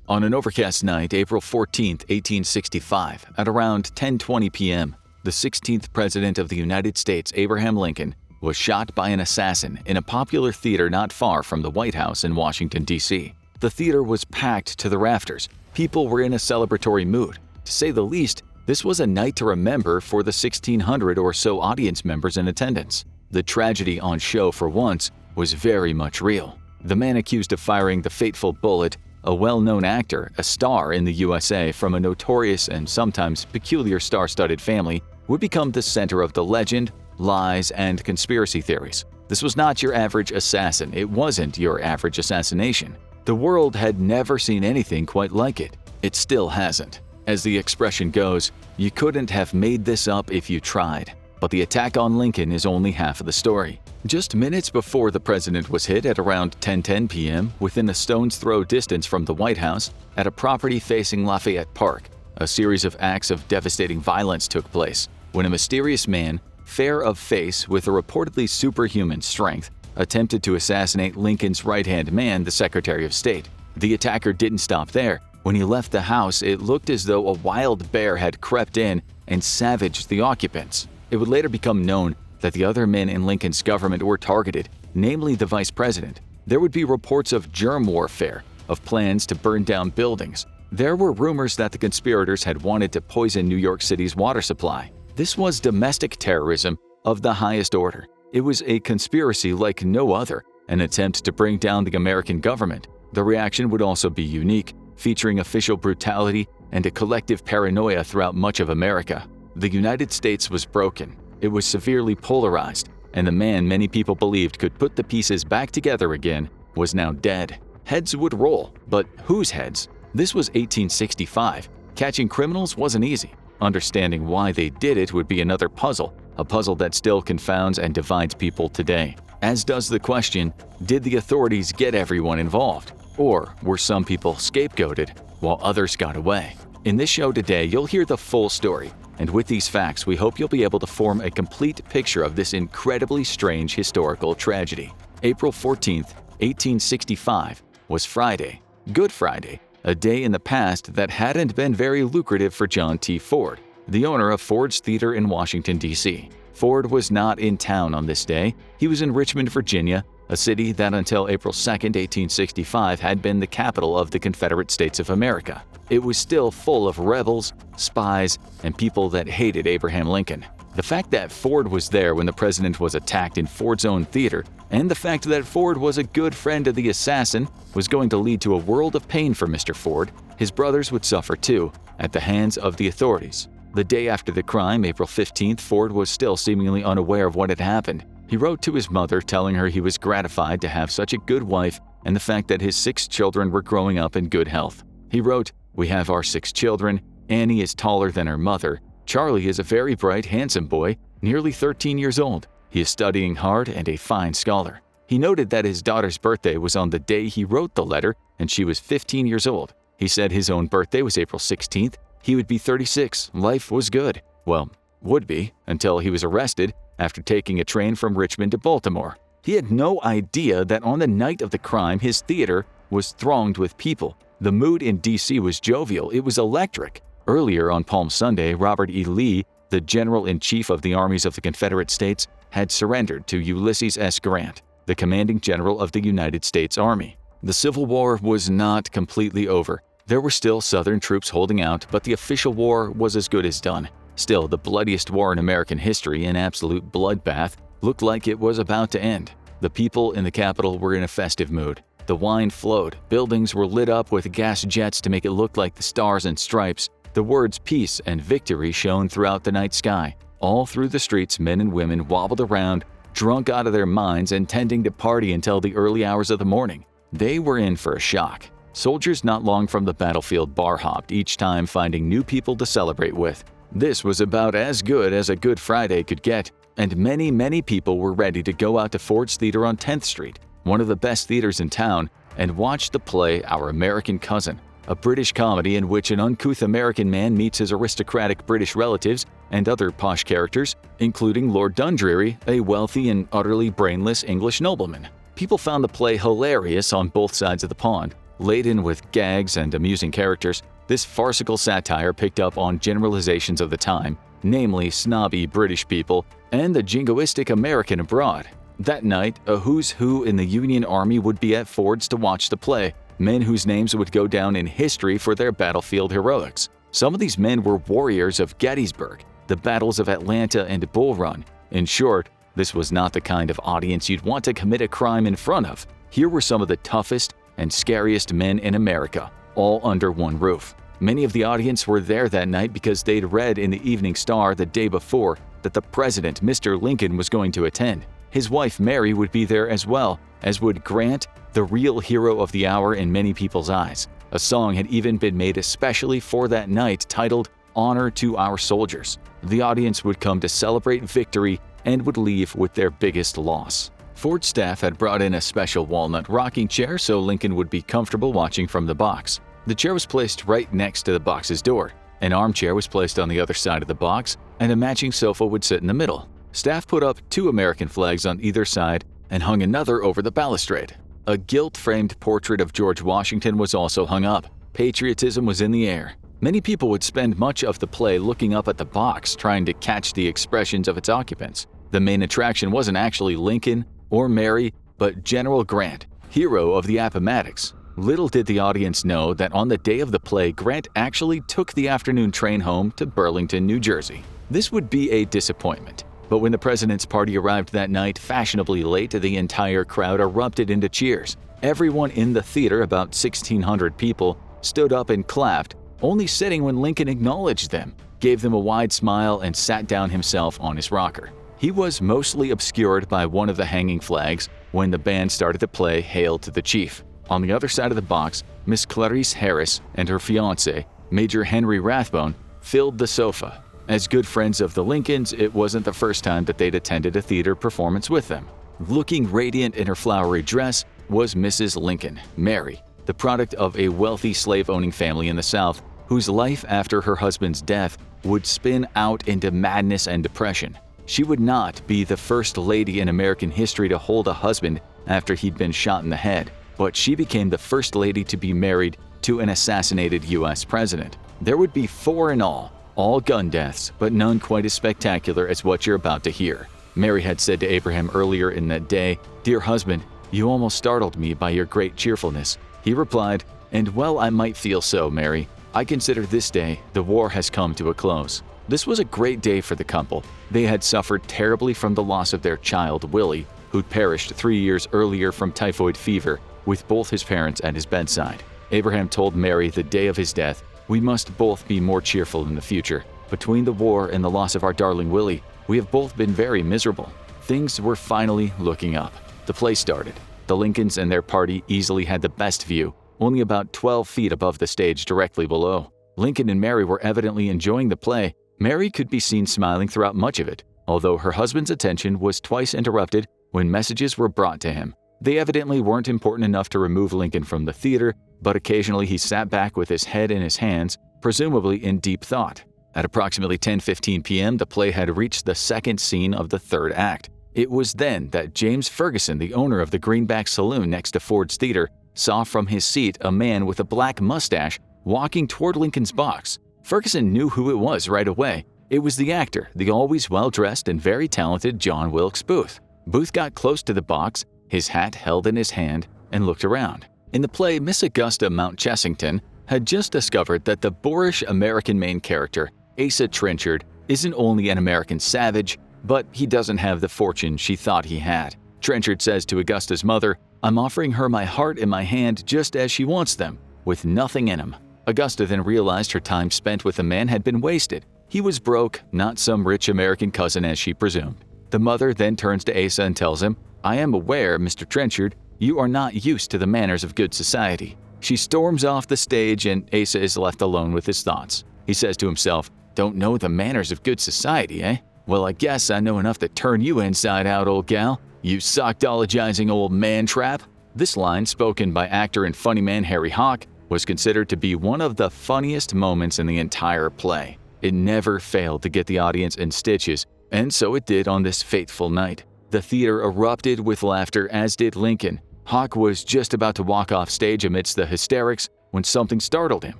On an overcast night, April 14, 1865, at around 10:20 p.m., the 16th President of the United States, Abraham Lincoln, was shot by an assassin in a popular theater not far from the White House in Washington, D.C. The theater was packed to the rafters. People were in a celebratory mood. To say the least, this was a night to remember for the 1,600 or so audience members in attendance. The tragedy on show for once was very much real. The man accused of firing the fateful bullet, a well-known actor, a star in the USA from a notorious and sometimes peculiar star-studded family, would become the center of the legend, lies, and conspiracy theories. This was not your average assassin. It wasn't your average assassination. The world had never seen anything quite like it. It still hasn't. As the expression goes, you couldn't have made this up if you tried. But the attack on Lincoln is only half of the story. Just minutes before the president was hit at around 10:10 p.m., within a stone's throw distance from the White House, at a property facing Lafayette Park, a series of acts of devastating violence took place when a mysterious man, fair of face with a reportedly superhuman strength, attempted to assassinate Lincoln's right-hand man, the Secretary of State. The attacker didn't stop there. When he left the house, it looked as though a wild bear had crept in and savaged the occupants. It would later become known that the other men in Lincoln's government were targeted, namely the vice president. There would be reports of germ warfare, of plans to burn down buildings. There were rumors that the conspirators had wanted to poison New York City's water supply. This was domestic terrorism of the highest order. It was a conspiracy like no other, an attempt to bring down the American government. The reaction would also be unique, featuring official brutality and a collective paranoia throughout much of America. The United States was broken. It was severely polarized, and the man many people believed could put the pieces back together again was now dead. Heads would roll, but whose heads? This was 1865. Catching criminals wasn't easy. Understanding why they did it would be another puzzle, a puzzle that still confounds and divides people today. As does the question, did the authorities get everyone involved? Or were some people scapegoated while others got away? In this show today, you'll hear the full story. And with these facts, we hope you'll be able to form a complete picture of this incredibly strange historical tragedy. April 14, 1865, was Friday, Good Friday, a day in the past that hadn't been very lucrative for John T. Ford, the owner of Ford's Theater in Washington, D.C. Ford was not in town on this day. He was in Richmond, Virginia, a city that until April 2, 1865 had been the capital of the Confederate States of America. It was still full of rebels, spies, and people that hated Abraham Lincoln. The fact that Ford was there when the president was attacked in Ford's own theater, and the fact that Ford was a good friend of the assassin, was going to lead to a world of pain for Mr. Ford. His brothers would suffer too, at the hands of the authorities. The day after the crime, April 15th, Ford was still seemingly unaware of what had happened. He wrote to his mother telling her he was gratified to have such a good wife and the fact that his 6 children were growing up in good health. He wrote, "We have our 6 children. Annie is taller than her mother. Charlie is a very bright, handsome boy, nearly 13 years old. He is studying hard and a fine scholar." He noted that his daughter's birthday was on the day he wrote the letter, and she was 15 years old. He said his own birthday was April 16th. He would be 36. Life was good. Well, would be, until he was arrested after taking a train from Richmond to Baltimore. He had no idea that on the night of the crime, his theater was thronged with people. The mood in D.C. was jovial. It was electric. Earlier on Palm Sunday, Robert E. Lee, the General-in-Chief of the Armies of the Confederate States, had surrendered to Ulysses S. Grant, the commanding general of the United States Army. The Civil War was not completely over. There were still Southern troops holding out, but the official war was as good as done. Still, the bloodiest war in American history, an absolute bloodbath, looked like it was about to end. The people in the Capitol were in a festive mood. The wine flowed, buildings were lit up with gas jets to make it look like the stars and stripes. The words peace and victory shone throughout the night sky. All through the streets, men and women wobbled around, drunk out of their minds, intending to party until the early hours of the morning. They were in for a shock. Soldiers not long from the battlefield bar-hopped, each time finding new people to celebrate with. This was about as good as a Good Friday could get, and many people were ready to go out to Ford's Theater on 10th Street, one of the best theaters in town, and watch the play Our American Cousin, a British comedy in which an uncouth American man meets his aristocratic British relatives and other posh characters, including Lord Dundreary, a wealthy and utterly brainless English nobleman. People found the play hilarious on both sides of the pond. Laden with gags and amusing characters, this farcical satire picked up on generalizations of the time, namely snobby British people and the jingoistic American abroad. That night, a who's who in the Union Army would be at Ford's to watch the play, men whose names would go down in history for their battlefield heroics. Some of these men were warriors of Gettysburg, the battles of Atlanta and Bull Run. In short, this was not the kind of audience you'd want to commit a crime in front of. Here were some of the toughest and scariest men in America, all under one roof. Many of the audience were there that night because they'd read in the Evening Star the day before that the president, Mr. Lincoln, was going to attend. His wife Mary would be there as well, as would Grant, the real hero of the hour in many people's eyes. A song had even been made especially for that night titled "Honor to Our Soldiers." The audience would come to celebrate victory and would leave with their biggest loss. Ford's staff had brought in a special walnut rocking chair so Lincoln would be comfortable watching from the box. The chair was placed right next to the box's door. An armchair was placed on the other side of the box, and a matching sofa would sit in the middle. Staff put up 2 American flags on either side and hung another over the balustrade. A gilt-framed portrait of George Washington was also hung up. Patriotism was in the air. Many people would spend much of the play looking up at the box, trying to catch the expressions of its occupants. The main attraction wasn't actually Lincoln or Mary, but General Grant, hero of the Appomattox. Little did the audience know that on the day of the play, Grant actually took the afternoon train home to Burlington, New Jersey. This would be a disappointment. But when the president's party arrived that night fashionably late, the entire crowd erupted into cheers. Everyone in the theater, about 1,600 people, stood up and clapped, only sitting when Lincoln acknowledged them, gave them a wide smile, and sat down himself on his rocker. He was mostly obscured by one of the hanging flags when the band started to play "Hail to the Chief." On the other side of the box, Miss Clarice Harris and her fiancé, Major Henry Rathbone, filled the sofa. As good friends of the Lincolns, it wasn't the first time that they'd attended a theater performance with them. Looking radiant in her flowery dress was Mrs. Lincoln, Mary, the product of a wealthy slave-owning family in the South, whose life after her husband's death would spin out into madness and depression. She would not be the first lady in American history to hold a husband after he'd been shot in the head, but she became the first lady to be married to an assassinated U.S. president. There would be 4 in all gun deaths, but none quite as spectacular as what you're about to hear. Mary had said to Abraham earlier in that day, "Dear husband, you almost startled me by your great cheerfulness." He replied, "And well I might feel so, Mary. I consider this day the war has come to a close." This was a great day for the couple. They had suffered terribly from the loss of their child, Willie, who'd perished 3 years earlier from typhoid fever, with both his parents at his bedside. Abraham told Mary the day of his death, "We must both be more cheerful in the future. Between the war and the loss of our darling Willie, we have both been very miserable." Things were finally looking up. The play started. The Lincolns and their party easily had the best view, only about 12 feet above the stage directly below. Lincoln and Mary were evidently enjoying the play. Mary could be seen smiling throughout much of it, although her husband's attention was twice interrupted when messages were brought to him. They evidently weren't important enough to remove Lincoln from the theater, but occasionally he sat back with his head in his hands, presumably in deep thought. At approximately 10:15 p.m., the play had reached the second scene of the third act. It was then that James Ferguson, the owner of the Greenback Saloon next to Ford's Theater, saw from his seat a man with a black mustache walking toward Lincoln's box. Ferguson knew who it was right away. It was the actor, the always well-dressed and very talented John Wilkes Booth. Booth got close to the box, his hat held in his hand, and looked around. In the play, Miss Augusta Mount Chessington had just discovered that the boorish American main character, Asa Trenchard, isn't only an American savage, but he doesn't have the fortune she thought he had. Trenchard says to Augusta's mother, "I'm offering her my heart and my hand just as she wants them, with nothing in them." Augusta then realized her time spent with the man had been wasted. He was broke, not some rich American cousin as she presumed. The mother then turns to Asa and tells him, "I am aware, Mr. Trenchard, you are not used to the manners of good society." She storms off the stage and Asa is left alone with his thoughts. He says to himself, "Don't know the manners of good society, eh? Well, I guess I know enough to turn you inside out, old gal. You sockdologizing old man-trap." This line, spoken by actor and funny man Harry Hawk, was considered to be one of the funniest moments in the entire play. It never failed to get the audience in stitches, and so it did on this fateful night. The theater erupted with laughter, as did Lincoln. Hawk was just about to walk off stage amidst the hysterics when something startled him.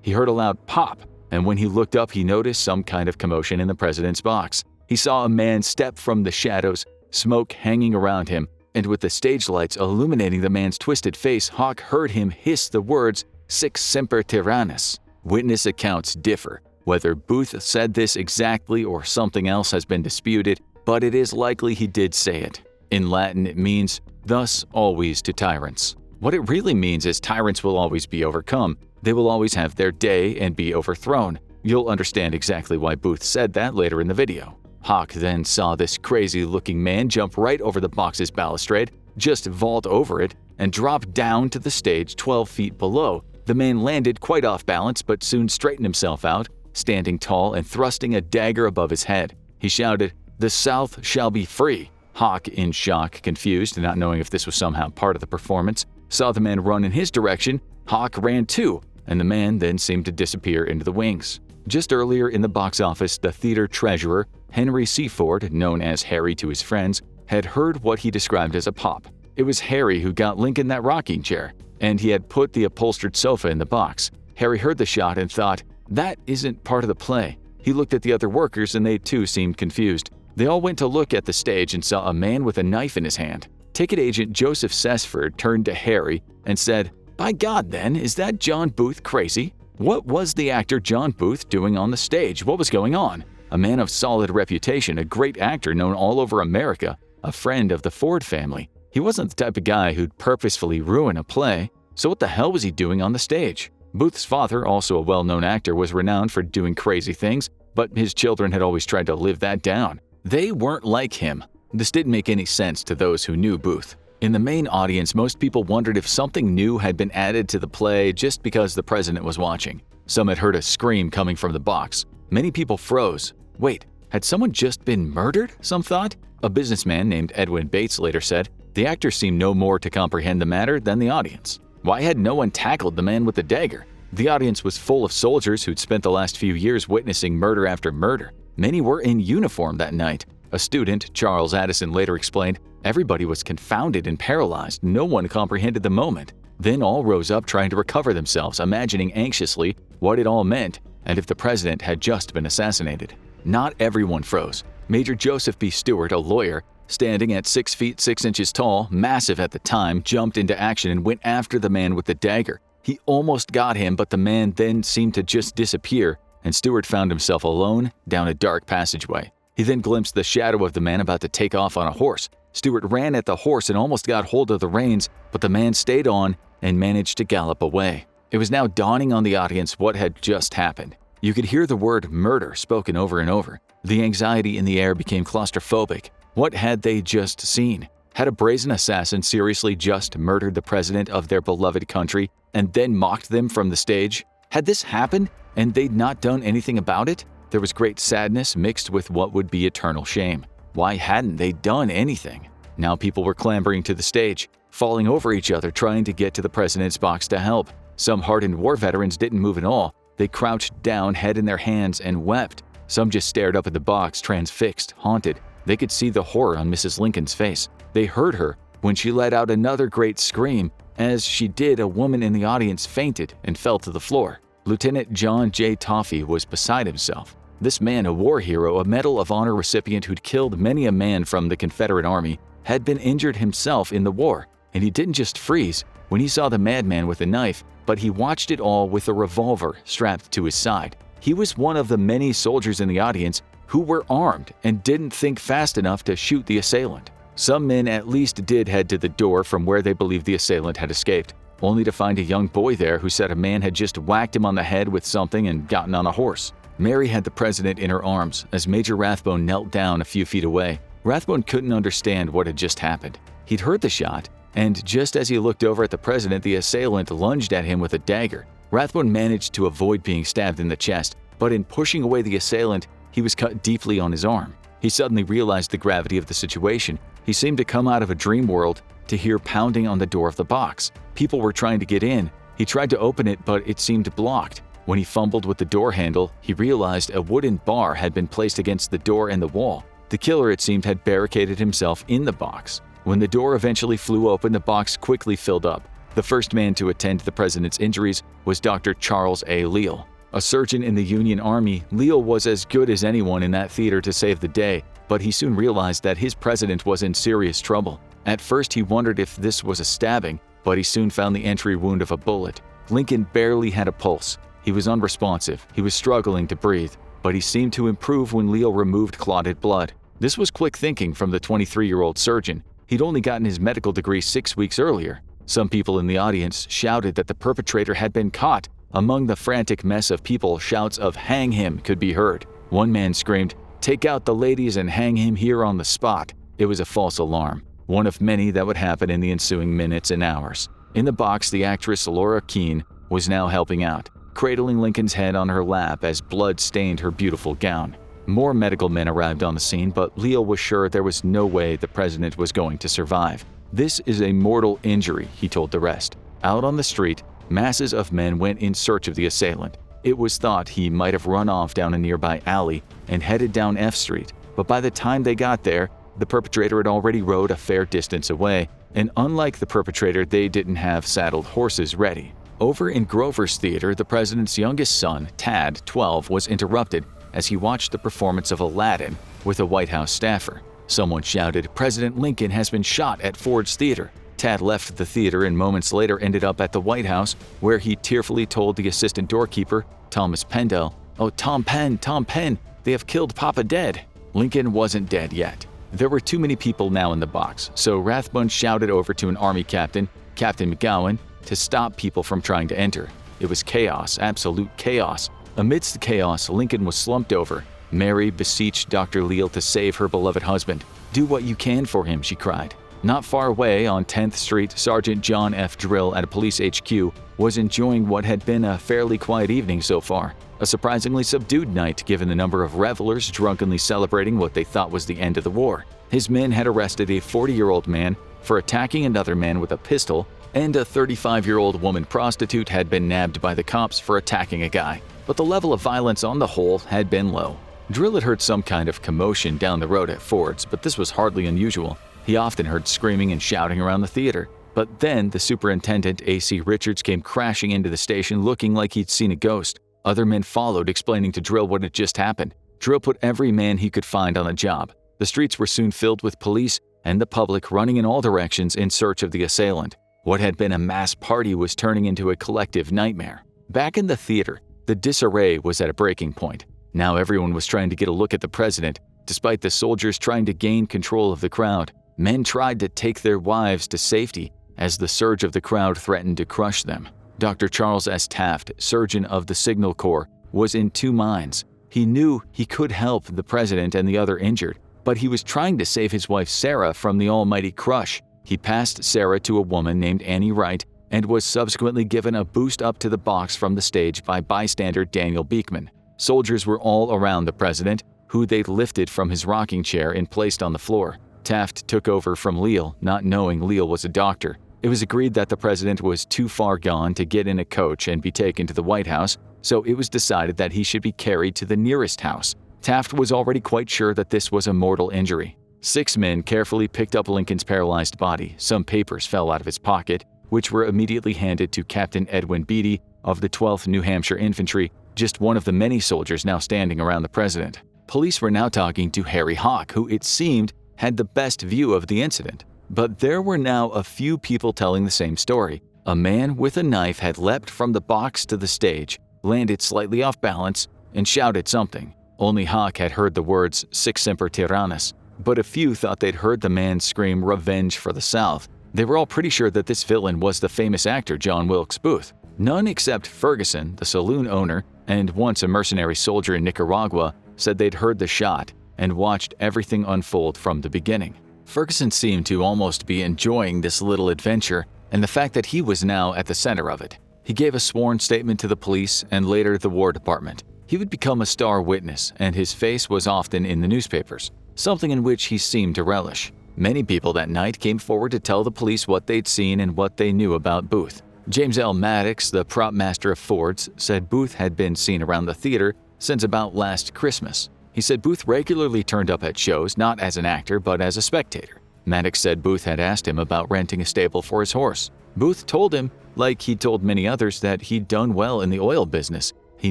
He heard a loud pop, and when he looked up, he noticed some kind of commotion in the president's box. He saw a man step from the shadows, smoke hanging around him, and with the stage lights illuminating the man's twisted face, Hawk heard him hiss the words, "Sic semper tyrannis." Witness accounts differ. Whether Booth said this exactly or something else has been disputed, but it is likely he did say it. In Latin, it means, "thus always to tyrants." What it really means is tyrants will always be overcome. They will always have their day and be overthrown. You'll understand exactly why Booth said that later in the video. Hawk then saw this crazy-looking man jump right over the box's balustrade, just vault over it, and drop down to the stage 12 feet below. The man landed quite off balance but soon straightened himself out, standing tall and thrusting a dagger above his head. He shouted, "The South shall be free." Hawk, in shock, confused, not knowing if this was somehow part of the performance, saw the man run in his direction. Hawk ran too, and the man then seemed to disappear into the wings. Just earlier in the box office, the theater treasurer, Henry Seaford, known as Harry to his friends, had heard what he described as a pop. It was Harry who got Lincoln that rocking chair, and he had put the upholstered sofa in the box. Harry heard the shot and thought, "That isn't part of the play." He looked at the other workers and they too seemed confused. They all went to look at the stage and saw a man with a knife in his hand. Ticket agent Joseph Sesford turned to Harry and said, "By God then, is that John Booth crazy? What was the actor John Booth doing on the stage? What was going on?" A man of solid reputation, a great actor known all over America, a friend of the Ford family. He wasn't the type of guy who'd purposefully ruin a play, so what the hell was he doing on the stage? Booth's father, also a well-known actor, was renowned for doing crazy things, but his children had always tried to live that down. They weren't like him. This didn't make any sense to those who knew Booth. In the main audience, most people wondered if something new had been added to the play just because the president was watching. Some had heard a scream coming from the box. Many people froze. Wait, had someone just been murdered? Some thought. A businessman named Edwin Bates later said, "The actor seemed no more to comprehend the matter than the audience. Why had no one tackled the man with the dagger?" The audience was full of soldiers who'd spent the last few years witnessing murder after murder. Many were in uniform that night. A student, Charles Addison, later explained, "Everybody was confounded and paralyzed. No one comprehended the moment. Then all rose up trying to recover themselves, imagining anxiously what it all meant and if the president had just been assassinated." Not everyone froze. Major Joseph B. Stewart, a lawyer, standing at 6 feet 6 inches tall, massive at the time, jumped into action and went after the man with the dagger. He almost got him, but the man then seemed to just disappear, and Stewart found himself alone down a dark passageway. He then glimpsed the shadow of the man about to take off on a horse. Stewart ran at the horse and almost got hold of the reins, but the man stayed on and managed to gallop away. It was now dawning on the audience what had just happened. You could hear the word murder spoken over and over. The anxiety in the air became claustrophobic. What had they just seen? Had a brazen assassin seriously just murdered the president of their beloved country and then mocked them from the stage? Had this happened and they'd not done anything about it? There was great sadness mixed with what would be eternal shame. Why hadn't they done anything? Now people were clambering to the stage, falling over each other trying to get to the president's box to help. Some hardened war veterans didn't move at all. They crouched down, head in their hands, and wept. Some just stared up at the box, transfixed, haunted. They could see the horror on Mrs. Lincoln's face. They heard her when she let out another great scream. As she did, a woman in the audience fainted and fell to the floor. Lieutenant John J. Toffee was beside himself. This man, a war hero, a Medal of Honor recipient who'd killed many a man from the Confederate Army, had been injured himself in the war. And he didn't just freeze when he saw the madman with a knife, but he watched it all with a revolver strapped to his side. He was one of the many soldiers in the audience who were armed and didn't think fast enough to shoot the assailant. Some men at least did head to the door from where they believed the assailant had escaped, only to find a young boy there who said a man had just whacked him on the head with something and gotten on a horse. Mary had the president in her arms as Major Rathbone knelt down a few feet away. Rathbone couldn't understand what had just happened. He'd heard the shot, and just as he looked over at the president, the assailant lunged at him with a dagger. Rathbone managed to avoid being stabbed in the chest, but in pushing away the assailant, he was cut deeply on his arm. He suddenly realized the gravity of the situation. He seemed to come out of a dream world to hear pounding on the door of the box. People were trying to get in. He tried to open it, but it seemed blocked. When he fumbled with the door handle, he realized a wooden bar had been placed against the door and the wall. The killer, it seemed, had barricaded himself in the box. When the door eventually flew open, the box quickly filled up. The first man to attend to the president's injuries was Dr. Charles A. Leal. A surgeon in the Union Army, Leal was as good as anyone in that theater to save the day, but he soon realized that his president was in serious trouble. At first, he wondered if this was a stabbing, but he soon found the entry wound of a bullet. Lincoln barely had a pulse. He was unresponsive. He was struggling to breathe, but he seemed to improve when Leal removed clotted blood. This was quick thinking from the 23-year-old surgeon. He'd only gotten his medical degree 6 weeks earlier. Some people in the audience shouted that the perpetrator had been caught. Among the frantic mess of people, shouts of "hang him" could be heard. One man screamed, "Take out the ladies and hang him here on the spot." It was a false alarm, one of many that would happen in the ensuing minutes and hours. In the box, the actress Laura Keene was now helping out, cradling Lincoln's head on her lap as blood stained her beautiful gown. More medical men arrived on the scene, but Leal was sure there was no way the president was going to survive. "This is a mortal injury," he told the rest. Out on the street, masses of men went in search of the assailant. It was thought he might have run off down a nearby alley and headed down F Street, but by the time they got there, the perpetrator had already rode a fair distance away, and unlike the perpetrator, they didn't have saddled horses ready. Over in Grover's Theater, the president's youngest son, Tad, 12, was interrupted as he watched the performance of Aladdin with a White House staffer. Someone shouted, "President Lincoln has been shot at Ford's Theater." Tad left the theater and moments later ended up at the White House, where he tearfully told the assistant doorkeeper, Thomas Pendel, "Oh, Tom Penn, they have killed Papa dead." Lincoln wasn't dead yet. There were too many people now in the box, so Rathbun shouted over to an army captain, Captain McGowan, to stop people from trying to enter. It was chaos, absolute chaos. Amidst the chaos, Lincoln was slumped over. Mary beseeched Dr. Leal to save her beloved husband. "Do what you can for him," she cried. Not far away on 10th Street, Sergeant John F. Drill at a police HQ was enjoying what had been a fairly quiet evening so far. A surprisingly subdued night given the number of revelers drunkenly celebrating what they thought was the end of the war. His men had arrested a 40-year-old man for attacking another man with a pistol, and a 35-year-old woman prostitute had been nabbed by the cops for attacking a guy. But the level of violence on the whole had been low. Drill had heard some kind of commotion down the road at Ford's, but this was hardly unusual. He often heard screaming and shouting around the theater. But then the superintendent, A.C. Richards, came crashing into the station looking like he'd seen a ghost. Other men followed, explaining to Drill what had just happened. Drill put every man he could find on the job. The streets were soon filled with police and the public running in all directions in search of the assailant. What had been a mass party was turning into a collective nightmare. Back in the theater, the disarray was at a breaking point. Now everyone was trying to get a look at the president, despite the soldiers trying to gain control of the crowd. Men tried to take their wives to safety as the surge of the crowd threatened to crush them. Dr. Charles S. Taft, surgeon of the Signal Corps, was in two minds. He knew he could help the president and the other injured, but he was trying to save his wife Sarah from the almighty crush. He passed Sarah to a woman named Annie Wright and was subsequently given a boost up to the box from the stage by bystander Daniel Beekman. Soldiers were all around the president, who they'd lifted from his rocking chair and placed on the floor. Taft took over from Leal, not knowing Leal was a doctor. It was agreed that the president was too far gone to get in a coach and be taken to the White House, so it was decided that he should be carried to the nearest house. Taft was already quite sure that this was a mortal injury. 6 men carefully picked up Lincoln's paralyzed body. Some papers fell out of his pocket, which were immediately handed to Captain Edwin Beatty of the 12th New Hampshire Infantry, just one of the many soldiers now standing around the president. Police were now talking to Harry Hawk, who it seemed had the best view of the incident. But there were now a few people telling the same story. A man with a knife had leapt from the box to the stage, landed slightly off balance, and shouted something. Only Hawk had heard the words "Sic semper tyrannis," but a few thought they'd heard the man scream "Revenge for the South." They were all pretty sure that this villain was the famous actor John Wilkes Booth. None except Ferguson, the saloon owner, and once a mercenary soldier in Nicaragua, said they'd heard the shot and watched everything unfold from the beginning. Ferguson seemed to almost be enjoying this little adventure and the fact that he was now at the center of it. He gave a sworn statement to the police and later the War Department. He would become a star witness, and his face was often in the newspapers, something in which he seemed to relish. Many people that night came forward to tell the police what they'd seen and what they knew about Booth. James L. Maddox, the prop master of Ford's, said Booth had been seen around the theater since about last Christmas. He said Booth regularly turned up at shows not as an actor but as a spectator. Maddox said Booth had asked him about renting a stable for his horse. Booth told him, like he told many others, that he'd done well in the oil business. He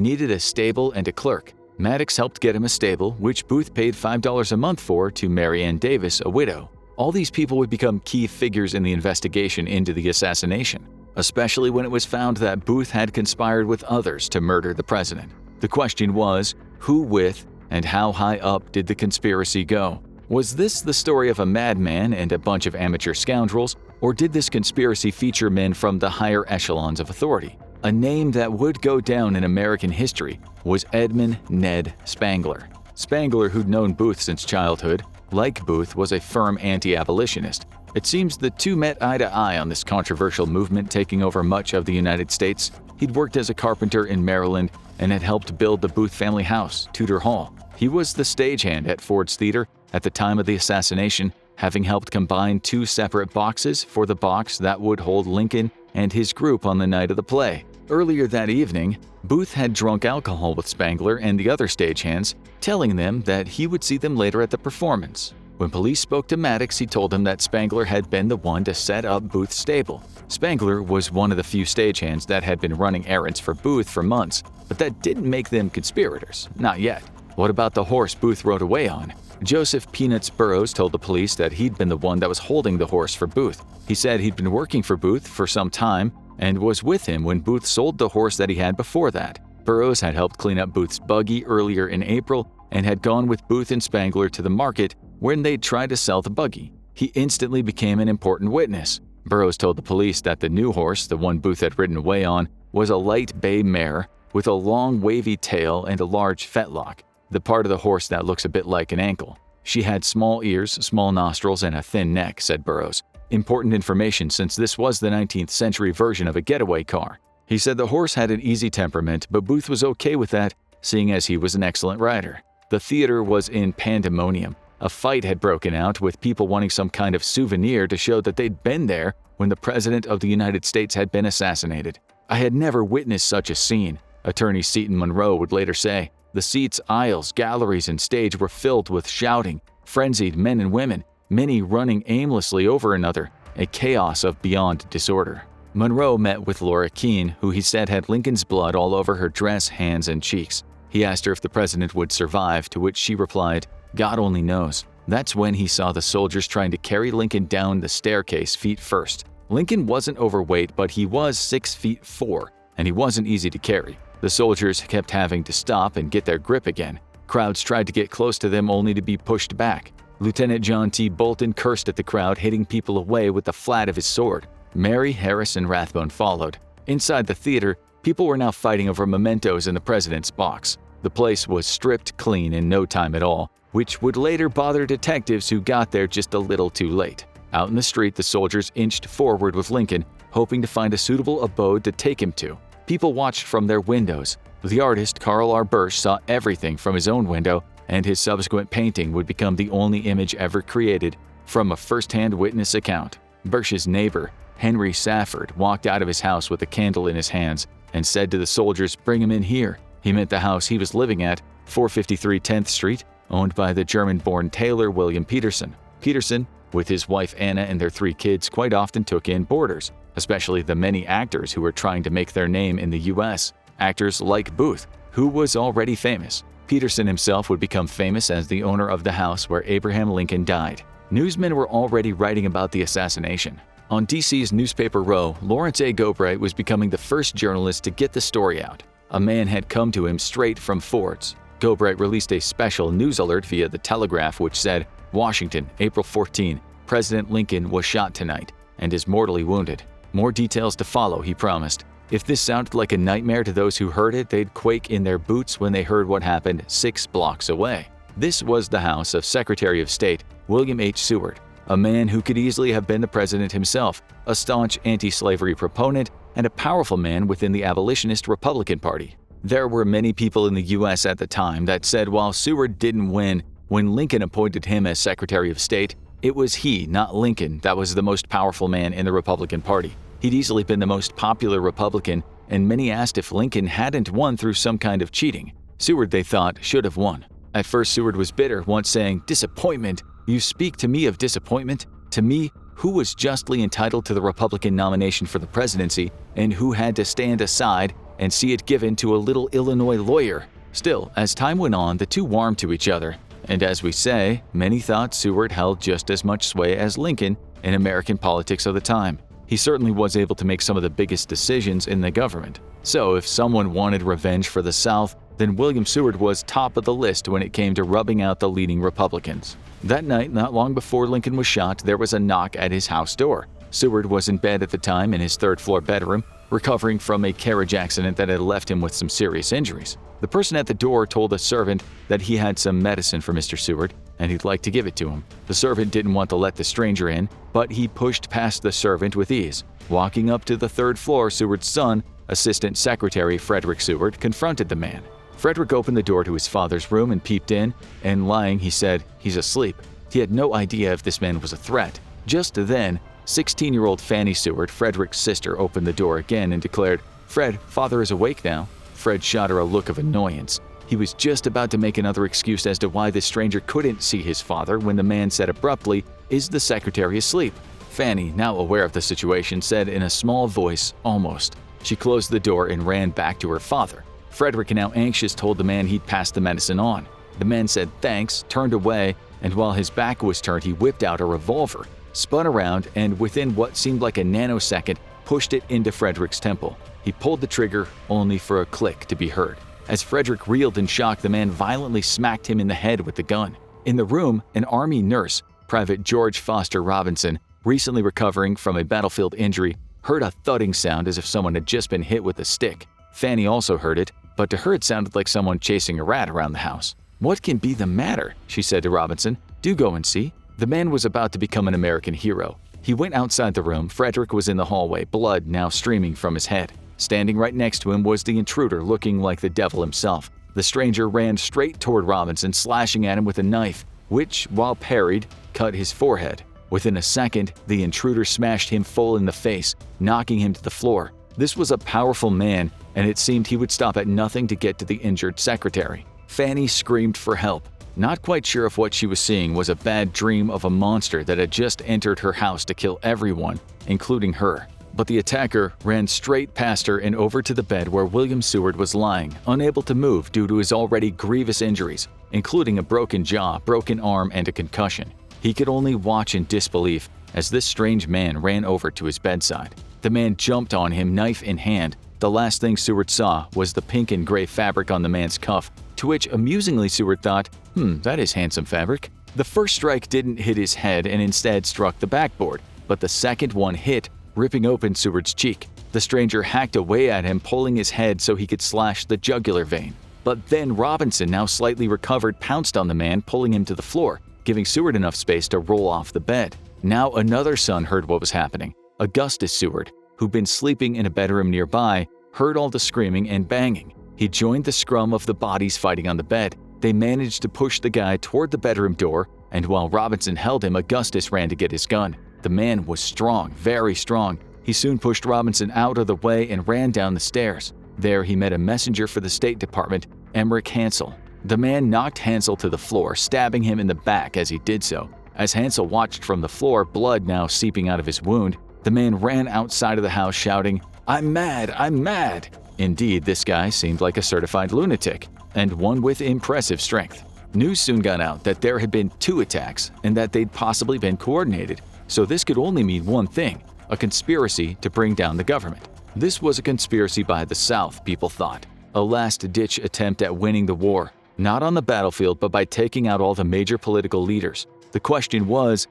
needed a stable and a clerk. Maddox helped get him a stable, which Booth paid $5 a month for to Mary Ann Davis, a widow. All these people would become key figures in the investigation into the assassination, especially when it was found that Booth had conspired with others to murder the president. The question was, who with and how high up did the conspiracy go? Was this the story of a madman and a bunch of amateur scoundrels, or did this conspiracy feature men from the higher echelons of authority? A name that would go down in American history was Edmund Ned Spangler. Spangler, who'd known Booth since childhood, like Booth, was a firm anti-abolitionist. It seems the two met eye to eye on this controversial movement taking over much of the United States. He'd worked as a carpenter in Maryland and had helped build the Booth family house, Tudor Hall. He was the stagehand at Ford's Theater at the time of the assassination, having helped combine two separate boxes for the box that would hold Lincoln and his group on the night of the play. Earlier that evening, Booth had drunk alcohol with Spangler and the other stagehands, telling them that he would see them later at the performance. When police spoke to Maddox, he told them that Spangler had been the one to set up Booth's stable. Spangler was one of the few stagehands that had been running errands for Booth for months, but that didn't make them conspirators, not yet. What about the horse Booth rode away on? Joseph Peanuts Burroughs told the police that he'd been the one that was holding the horse for Booth. He said he'd been working for Booth for some time and was with him when Booth sold the horse that he had before that. Burroughs had helped clean up Booth's buggy earlier in April and had gone with Booth and Spangler to the market when they tried to sell the buggy. He instantly became an important witness. Burroughs told the police that the new horse, the one Booth had ridden away on, was a light bay mare with a long wavy tail and a large fetlock, the part of the horse that looks a bit like an ankle. She had small ears, small nostrils, and a thin neck, said Burroughs. Important information since this was the 19th century version of a getaway car. He said the horse had an easy temperament, but Booth was okay with that, seeing as he was an excellent rider. The theater was in pandemonium. A fight had broken out, with people wanting some kind of souvenir to show that they'd been there when the President of the United States had been assassinated. I had never witnessed such a scene, attorney Seton Monroe would later say. The seats, aisles, galleries, and stage were filled with shouting, frenzied men and women, many running aimlessly over another, a chaos of beyond disorder. Monroe met with Laura Keene, who he said had Lincoln's blood all over her dress, hands, and cheeks. He asked her if the president would survive, to which she replied, "God only knows." That's when he saw the soldiers trying to carry Lincoln down the staircase feet first. Lincoln wasn't overweight, but he was 6'4", and he wasn't easy to carry. The soldiers kept having to stop and get their grip again. Crowds tried to get close to them only to be pushed back. Lieutenant John T. Bolton cursed at the crowd, hitting people away with the flat of his sword. Mary, Harris, and Rathbone followed. Inside the theater, people were now fighting over mementos in the president's box. The place was stripped clean in no time at all, which would later bother detectives who got there just a little too late. Out in the street, the soldiers inched forward with Lincoln, hoping to find a suitable abode to take him to. People watched from their windows. The artist Carl R. Bursch saw everything from his own window, and his subsequent painting would become the only image ever created from a first-hand witness account. Bursch's neighbor, Henry Safford, walked out of his house with a candle in his hands and said to the soldiers, "Bring him in here." He meant the house he was living at, 453 10th Street, owned by the German-born tailor William Peterson. Peterson, with his wife Anna and their 3 kids, quite often took in boarders, especially the many actors who were trying to make their name in the U.S. Actors like Booth, who was already famous. Peterson himself would become famous as the owner of the house where Abraham Lincoln died. Newsmen were already writing about the assassination. On D.C.'s Newspaper Row, Lawrence A. Gobright was becoming the first journalist to get the story out. A man had come to him straight from Ford's. Gobright released a special news alert via the Telegraph which said, "Washington, April 14, President Lincoln was shot tonight and is mortally wounded. More details to follow," he promised. If this sounded like a nightmare to those who heard it, they'd quake in their boots when they heard what happened 6 blocks away. This was the house of Secretary of State William H. Seward, a man who could easily have been the president himself, a staunch anti-slavery proponent, and a powerful man within the abolitionist Republican Party. There were many people in the U.S. at the time that said while Seward didn't win when Lincoln appointed him as Secretary of State, it was he, not Lincoln, that was the most powerful man in the Republican Party. He'd easily been the most popular Republican, and many asked if Lincoln hadn't won through some kind of cheating. Seward, they thought, should have won. At first, Seward was bitter, once saying, "Disappointment? You speak to me of disappointment?" To me, who was justly entitled to the Republican nomination for the presidency and who had to stand aside and see it given to a little Illinois lawyer. Still, as time went on, the two warmed to each other. And as we say, many thought Seward held just as much sway as Lincoln in American politics of the time. He certainly was able to make some of the biggest decisions in the government. So if someone wanted revenge for the South, then William Seward was top of the list when it came to rubbing out the leading Republicans. That night, not long before Lincoln was shot, there was a knock at his house door. Seward was in bed at the time in his third-floor bedroom, recovering from a carriage accident that had left him with some serious injuries. The person at the door told a servant that he had some medicine for Mr. Seward and he'd like to give it to him. The servant didn't want to let the stranger in, but he pushed past the servant with ease. Walking up to the third floor, Seward's son, Assistant Secretary Frederick Seward, confronted the man. Frederick opened the door to his father's room and peeped in, and lying, he said, "He's asleep." He had no idea if this man was a threat. Just then, 16-year-old Fanny Seward, Frederick's sister, opened the door again and declared, "Fred, father is awake now." Fred shot her a look of annoyance. He was just about to make another excuse as to why this stranger couldn't see his father when the man said abruptly, "Is the secretary asleep?" Fanny, now aware of the situation, said in a small voice, "Almost." She closed the door and ran back to her father. Frederick, now anxious, told the man he'd passed the medicine on. The man said thanks, turned away, and while his back was turned, he whipped out a revolver, spun around, and within what seemed like a nanosecond, pushed it into Frederick's temple. He pulled the trigger, only for a click to be heard. As Frederick reeled in shock, the man violently smacked him in the head with the gun. In the room, an Army nurse, Private George Foster Robinson, recently recovering from a battlefield injury, heard a thudding sound as if someone had just been hit with a stick. Fanny also heard it, but to her it sounded like someone chasing a rat around the house. "What can be the matter?" she said to Robinson. "Do go and see." The man was about to become an American hero. He went outside the room. Frederick was in the hallway, blood now streaming from his head. Standing right next to him was the intruder, looking like the devil himself. The stranger ran straight toward Robinson, slashing at him with a knife, which, while parried, cut his forehead. Within a second, the intruder smashed him full in the face, knocking him to the floor. This was a powerful man, and it seemed he would stop at nothing to get to the injured secretary. Fanny screamed for help, not quite sure if what she was seeing was a bad dream of a monster that had just entered her house to kill everyone, including her. But the attacker ran straight past her and over to the bed where William Seward was lying, unable to move due to his already grievous injuries, including a broken jaw, broken arm, and a concussion. He could only watch in disbelief as this strange man ran over to his bedside. The man jumped on him, knife in hand. The last thing Seward saw was the pink and gray fabric on the man's cuff, to which amusingly Seward thought, that is handsome fabric. The first strike didn't hit his head and instead struck the backboard, but the second one hit, ripping open Seward's cheek. The stranger hacked away at him, pulling his head so he could slash the jugular vein. But then Robinson, now slightly recovered, pounced on the man, pulling him to the floor, giving Seward enough space to roll off the bed. Now another son heard what was happening. Augustus Seward, who'd been sleeping in a bedroom nearby, heard all the screaming and banging. He joined the scrum of the bodies fighting on the bed. They managed to push the guy toward the bedroom door, and while Robinson held him, Augustus ran to get his gun. The man was strong, very strong. He soon pushed Robinson out of the way and ran down the stairs. There he met a messenger for the State Department, Emmerich Hansel. The man knocked Hansel to the floor, stabbing him in the back as he did so. As Hansel watched from the floor, blood now seeping out of his wound, the man ran outside of the house shouting, "I'm mad! I'm mad!" Indeed, this guy seemed like a certified lunatic, and one with impressive strength. News soon got out that there had been 2 attacks and that they'd possibly been coordinated. So this could only mean one thing, a conspiracy to bring down the government. This was a conspiracy by the South, people thought. A last-ditch attempt at winning the war, not on the battlefield but by taking out all the major political leaders. The question was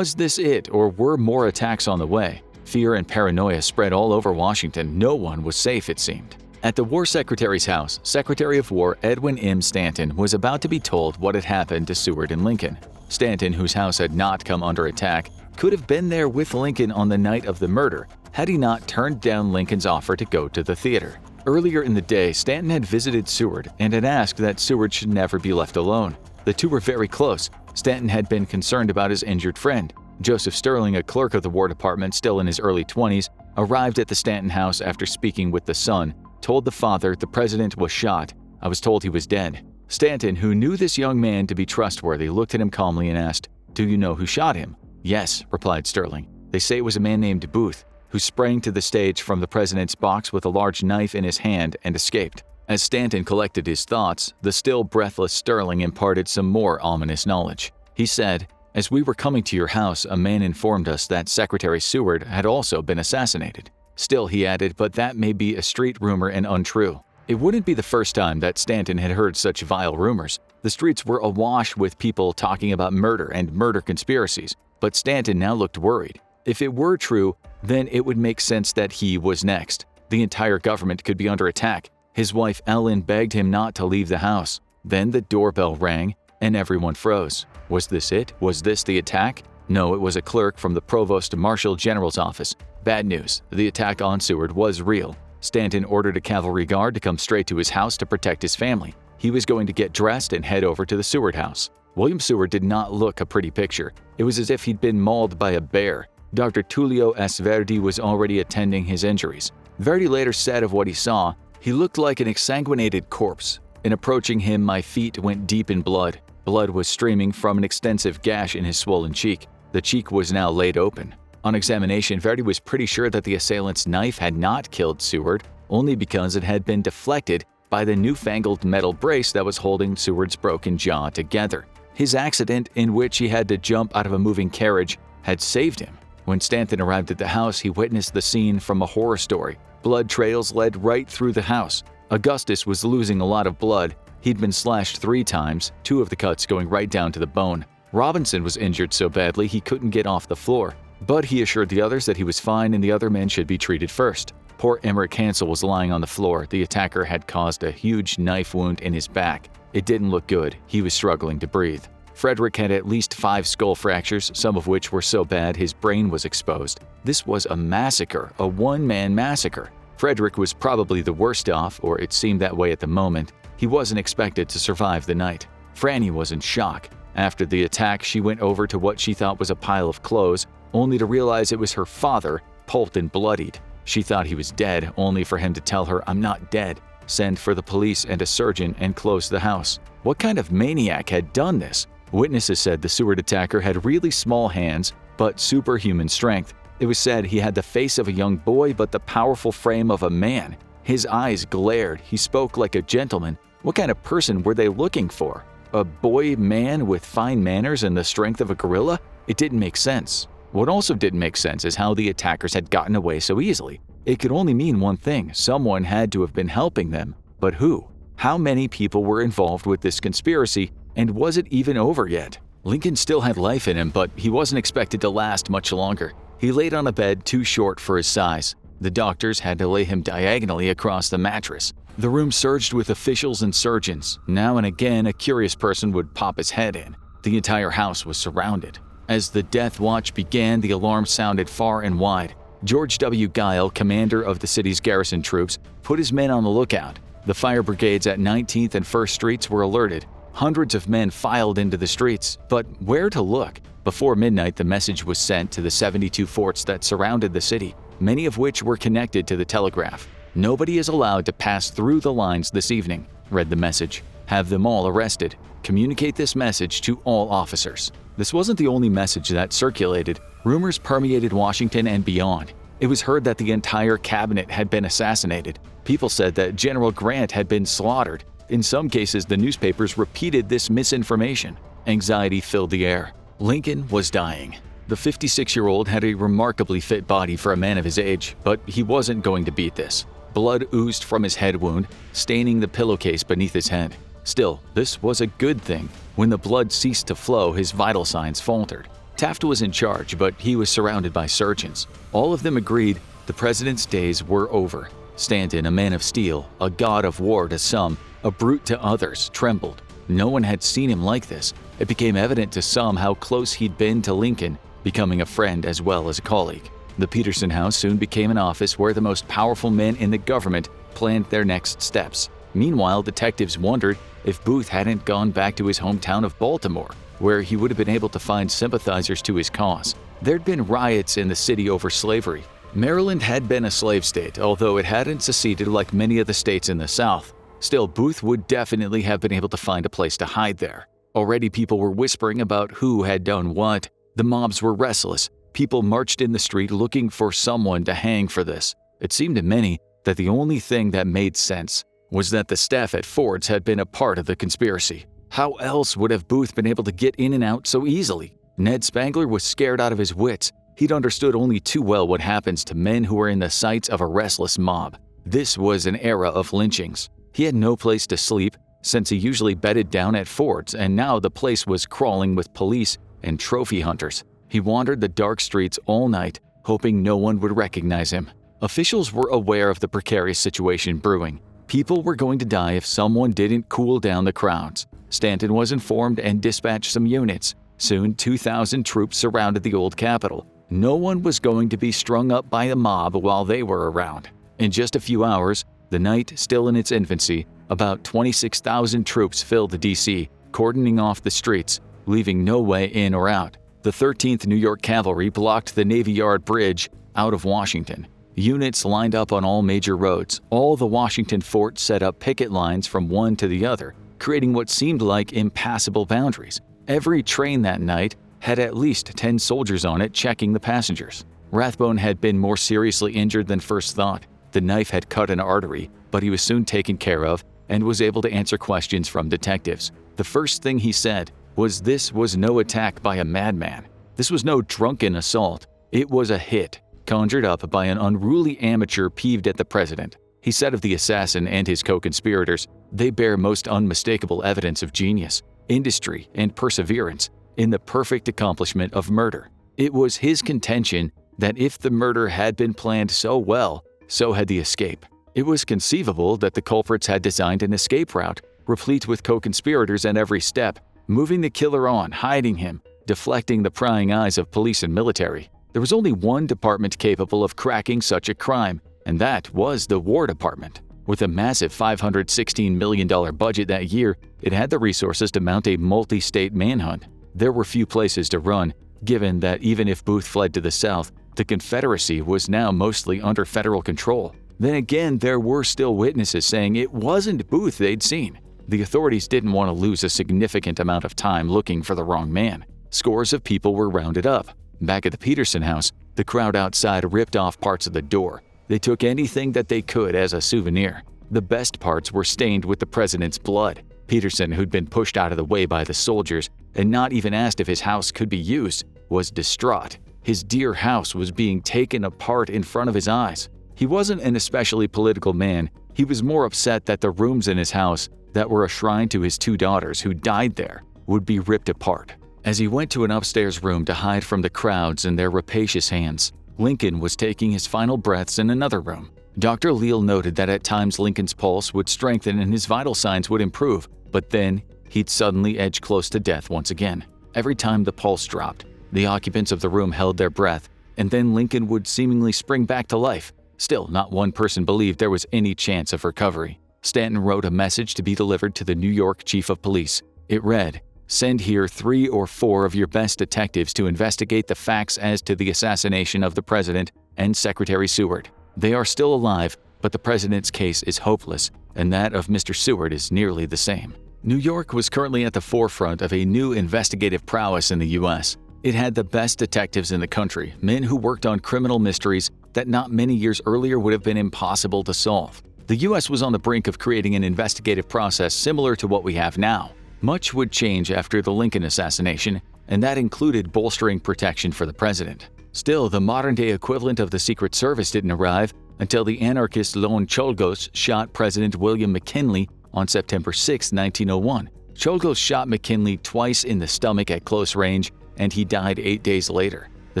this it, or were more attacks on the way? Fear and paranoia spread all over Washington. No one was safe, it seemed. At the War Secretary's house, Secretary of War Edwin M. Stanton was about to be told what had happened to Seward and Lincoln. Stanton, whose house had not come under attack, could have been there with Lincoln on the night of the murder had he not turned down Lincoln's offer to go to the theater. Earlier in the day, Stanton had visited Seward and had asked that Seward should never be left alone. The two were very close. Stanton had been concerned about his injured friend. Joseph Sterling, a clerk of the War Department still in his early 20s, arrived at the Stanton house after speaking with the son, told the father the president was shot. "I was told he was dead." Stanton, who knew this young man to be trustworthy, looked at him calmly and asked, "Do you know who shot him?" "Yes," replied Sterling. "They say it was a man named Booth who sprang to the stage from the president's box with a large knife in his hand and escaped." As Stanton collected his thoughts, the still breathless Sterling imparted some more ominous knowledge. He said, "As we were coming to your house, a man informed us that Secretary Seward had also been assassinated." Still, he added, "but that may be a street rumor and untrue." It wouldn't be the first time that Stanton had heard such vile rumors. The streets were awash with people talking about murder and murder conspiracies, but Stanton now looked worried. If it were true, then it would make sense that he was next. The entire government could be under attack. His wife Ellen begged him not to leave the house. Then the doorbell rang, and everyone froze. Was this it? Was this the attack? No, it was a clerk from the Provost Marshal General's office. Bad news. The attack on Seward was real. Stanton ordered a cavalry guard to come straight to his house to protect his family. He was going to get dressed and head over to the Seward house. William Seward did not look a pretty picture. It was as if he'd been mauled by a bear. Dr. Tullio S. Verdi was already attending his injuries. Verdi later said of what he saw, "He looked like an exsanguinated corpse. In approaching him, my feet went deep in blood. Blood was streaming from an extensive gash in his swollen cheek. The cheek was now laid open." On examination, Verdi was pretty sure that the assailant's knife had not killed Seward, only because it had been deflected by the newfangled metal brace that was holding Seward's broken jaw together. His accident, in which he had to jump out of a moving carriage, had saved him. When Stanton arrived at the house, he witnessed the scene from a horror story. Blood trails led right through the house. Augustus was losing a lot of blood. He'd been slashed 3 times, 2 of the cuts going right down to the bone. Robinson was injured so badly he couldn't get off the floor, but he assured the others that he was fine and the other men should be treated first. Poor Emmerich Hansel was lying on the floor. The attacker had caused a huge knife wound in his back. It didn't look good. He was struggling to breathe. Frederick had at least 5 skull fractures, some of which were so bad his brain was exposed. This was a massacre, a one-man massacre. Frederick was probably the worst off, or it seemed that way at the moment. He wasn't expected to survive the night. Franny was in shock. After the attack, she went over to what she thought was a pile of clothes, only to realize it was her father, pulped and bloodied. She thought he was dead, only for him to tell her, "I'm not dead. Send for the police and a surgeon and close the house." What kind of maniac had done this? Witnesses said the Seward attacker had really small hands, but superhuman strength. It was said he had the face of a young boy, but the powerful frame of a man. His eyes glared. He spoke like a gentleman. What kind of person were they looking for? A boy man with fine manners and the strength of a gorilla? It didn't make sense. What also didn't make sense is how the attackers had gotten away so easily. It could only mean one thing: someone had to have been helping them. But who? How many people were involved with this conspiracy, and was it even over yet? Lincoln still had life in him, but he wasn't expected to last much longer. He laid on a bed too short for his size. The doctors had to lay him diagonally across the mattress. The room surged with officials and surgeons. Now and again, a curious person would pop his head in. The entire house was surrounded. As the death watch began, the alarm sounded far and wide. George W. Guile, commander of the city's garrison troops, put his men on the lookout. The fire brigades at 19th and 1st Streets were alerted. Hundreds of men filed into the streets, but where to look? Before midnight, the message was sent to the 72 forts that surrounded the city, many of which were connected to the telegraph. "Nobody is allowed to pass through the lines this evening," read the message. "Have them all arrested. Communicate this message to all officers." This wasn't the only message that circulated. Rumors permeated Washington and beyond. It was heard that the entire cabinet had been assassinated. People said that General Grant had been slaughtered. In some cases, the newspapers repeated this misinformation. Anxiety filled the air. Lincoln was dying. The 56-year-old had a remarkably fit body for a man of his age, but he wasn't going to beat this. Blood oozed from his head wound, staining the pillowcase beneath his head. Still, this was a good thing. When the blood ceased to flow, his vital signs faltered. Taft was in charge, but he was surrounded by surgeons. All of them agreed the president's days were over. Stanton, a man of steel, a god of war to some, a brute to others, trembled. No one had seen him like this. It became evident to some how close he'd been to Lincoln, becoming a friend as well as a colleague. The Peterson House soon became an office where the most powerful men in the government planned their next steps. Meanwhile, detectives wondered if Booth hadn't gone back to his hometown of Baltimore, where he would have been able to find sympathizers to his cause. There'd been riots in the city over slavery. Maryland had been a slave state, although it hadn't seceded like many of the states in the South. Still, Booth would definitely have been able to find a place to hide there. Already people were whispering about who had done what. The mobs were restless. People marched in the street looking for someone to hang for this. It seemed to many that the only thing that made sense was that the staff at Ford's had been a part of the conspiracy. How else would have Booth been able to get in and out so easily? Ned Spangler was scared out of his wits. He'd understood only too well what happens to men who are in the sights of a restless mob. This was an era of lynchings. He had no place to sleep, since he usually bedded down at Ford's, and now the place was crawling with police and trophy hunters. He wandered the dark streets all night, hoping no one would recognize him. Officials were aware of the precarious situation brewing. People were going to die if someone didn't cool down the crowds. Stanton was informed and dispatched some units. Soon, 2,000 troops surrounded the old Capitol. No one was going to be strung up by a mob while they were around. In just a few hours, the night still in its infancy, about 26,000 troops filled the D.C., cordoning off the streets, leaving no way in or out. The 13th New York Cavalry blocked the Navy Yard Bridge out of Washington. Units lined up on all major roads. All the Washington forts set up picket lines from one to the other, creating what seemed like impassable boundaries. Every train that night had at least 10 soldiers on it checking the passengers. Rathbone had been more seriously injured than first thought. The knife had cut an artery, but he was soon taken care of and was able to answer questions from detectives. The first thing he said was this was no attack by a madman. This was no drunken assault. It was a hit, conjured up by an unruly amateur peeved at the president. He said of the assassin and his co-conspirators, they bear most unmistakable evidence of genius, industry, and perseverance in the perfect accomplishment of murder. It was his contention that if the murder had been planned so well, so had the escape. It was conceivable that the culprits had designed an escape route, replete with co-conspirators at every step, moving the killer on, hiding him, deflecting the prying eyes of police and military. There was only one department capable of cracking such a crime, and that was the War Department. With a massive $516 million budget that year, it had the resources to mount a multi-state manhunt. There were few places to run, given that even if Booth fled to the South, the Confederacy was now mostly under federal control. Then again, there were still witnesses saying it wasn't Booth they'd seen. The authorities didn't want to lose a significant amount of time looking for the wrong man. Scores of people were rounded up. Back at the Peterson house, the crowd outside ripped off parts of the door. They took anything that they could as a souvenir. The best parts were stained with the president's blood. Peterson, who'd been pushed out of the way by the soldiers and not even asked if his house could be used, was distraught. His dear house was being taken apart in front of his eyes. He wasn't an especially political man. He was more upset that the rooms in his house that were a shrine to his two daughters who died there would be ripped apart. As he went to an upstairs room to hide from the crowds and their rapacious hands, Lincoln was taking his final breaths in another room. Dr. Leal noted that at times Lincoln's pulse would strengthen and his vital signs would improve, but then he'd suddenly edge close to death once again. Every time the pulse dropped, the occupants of the room held their breath, and then Lincoln would seemingly spring back to life. Still, not one person believed there was any chance of recovery. Stanton wrote a message to be delivered to the New York chief of police. It read, "Send here 3 or 4 of your best detectives to investigate the facts as to the assassination of the president and Secretary Seward. They are still alive, but the president's case is hopeless, and that of Mr. Seward is nearly the same." New York was currently at the forefront of a new investigative prowess in the U.S. It had the best detectives in the country, men who worked on criminal mysteries that not many years earlier would have been impossible to solve. The U.S. was on the brink of creating an investigative process similar to what we have now. Much would change after the Lincoln assassination, and that included bolstering protection for the president. Still, the modern-day equivalent of the Secret Service didn't arrive until the anarchist Lon Czolgosz shot President William McKinley on September 6, 1901. Czolgosz shot McKinley twice in the stomach at close range, and he died 8 days later. The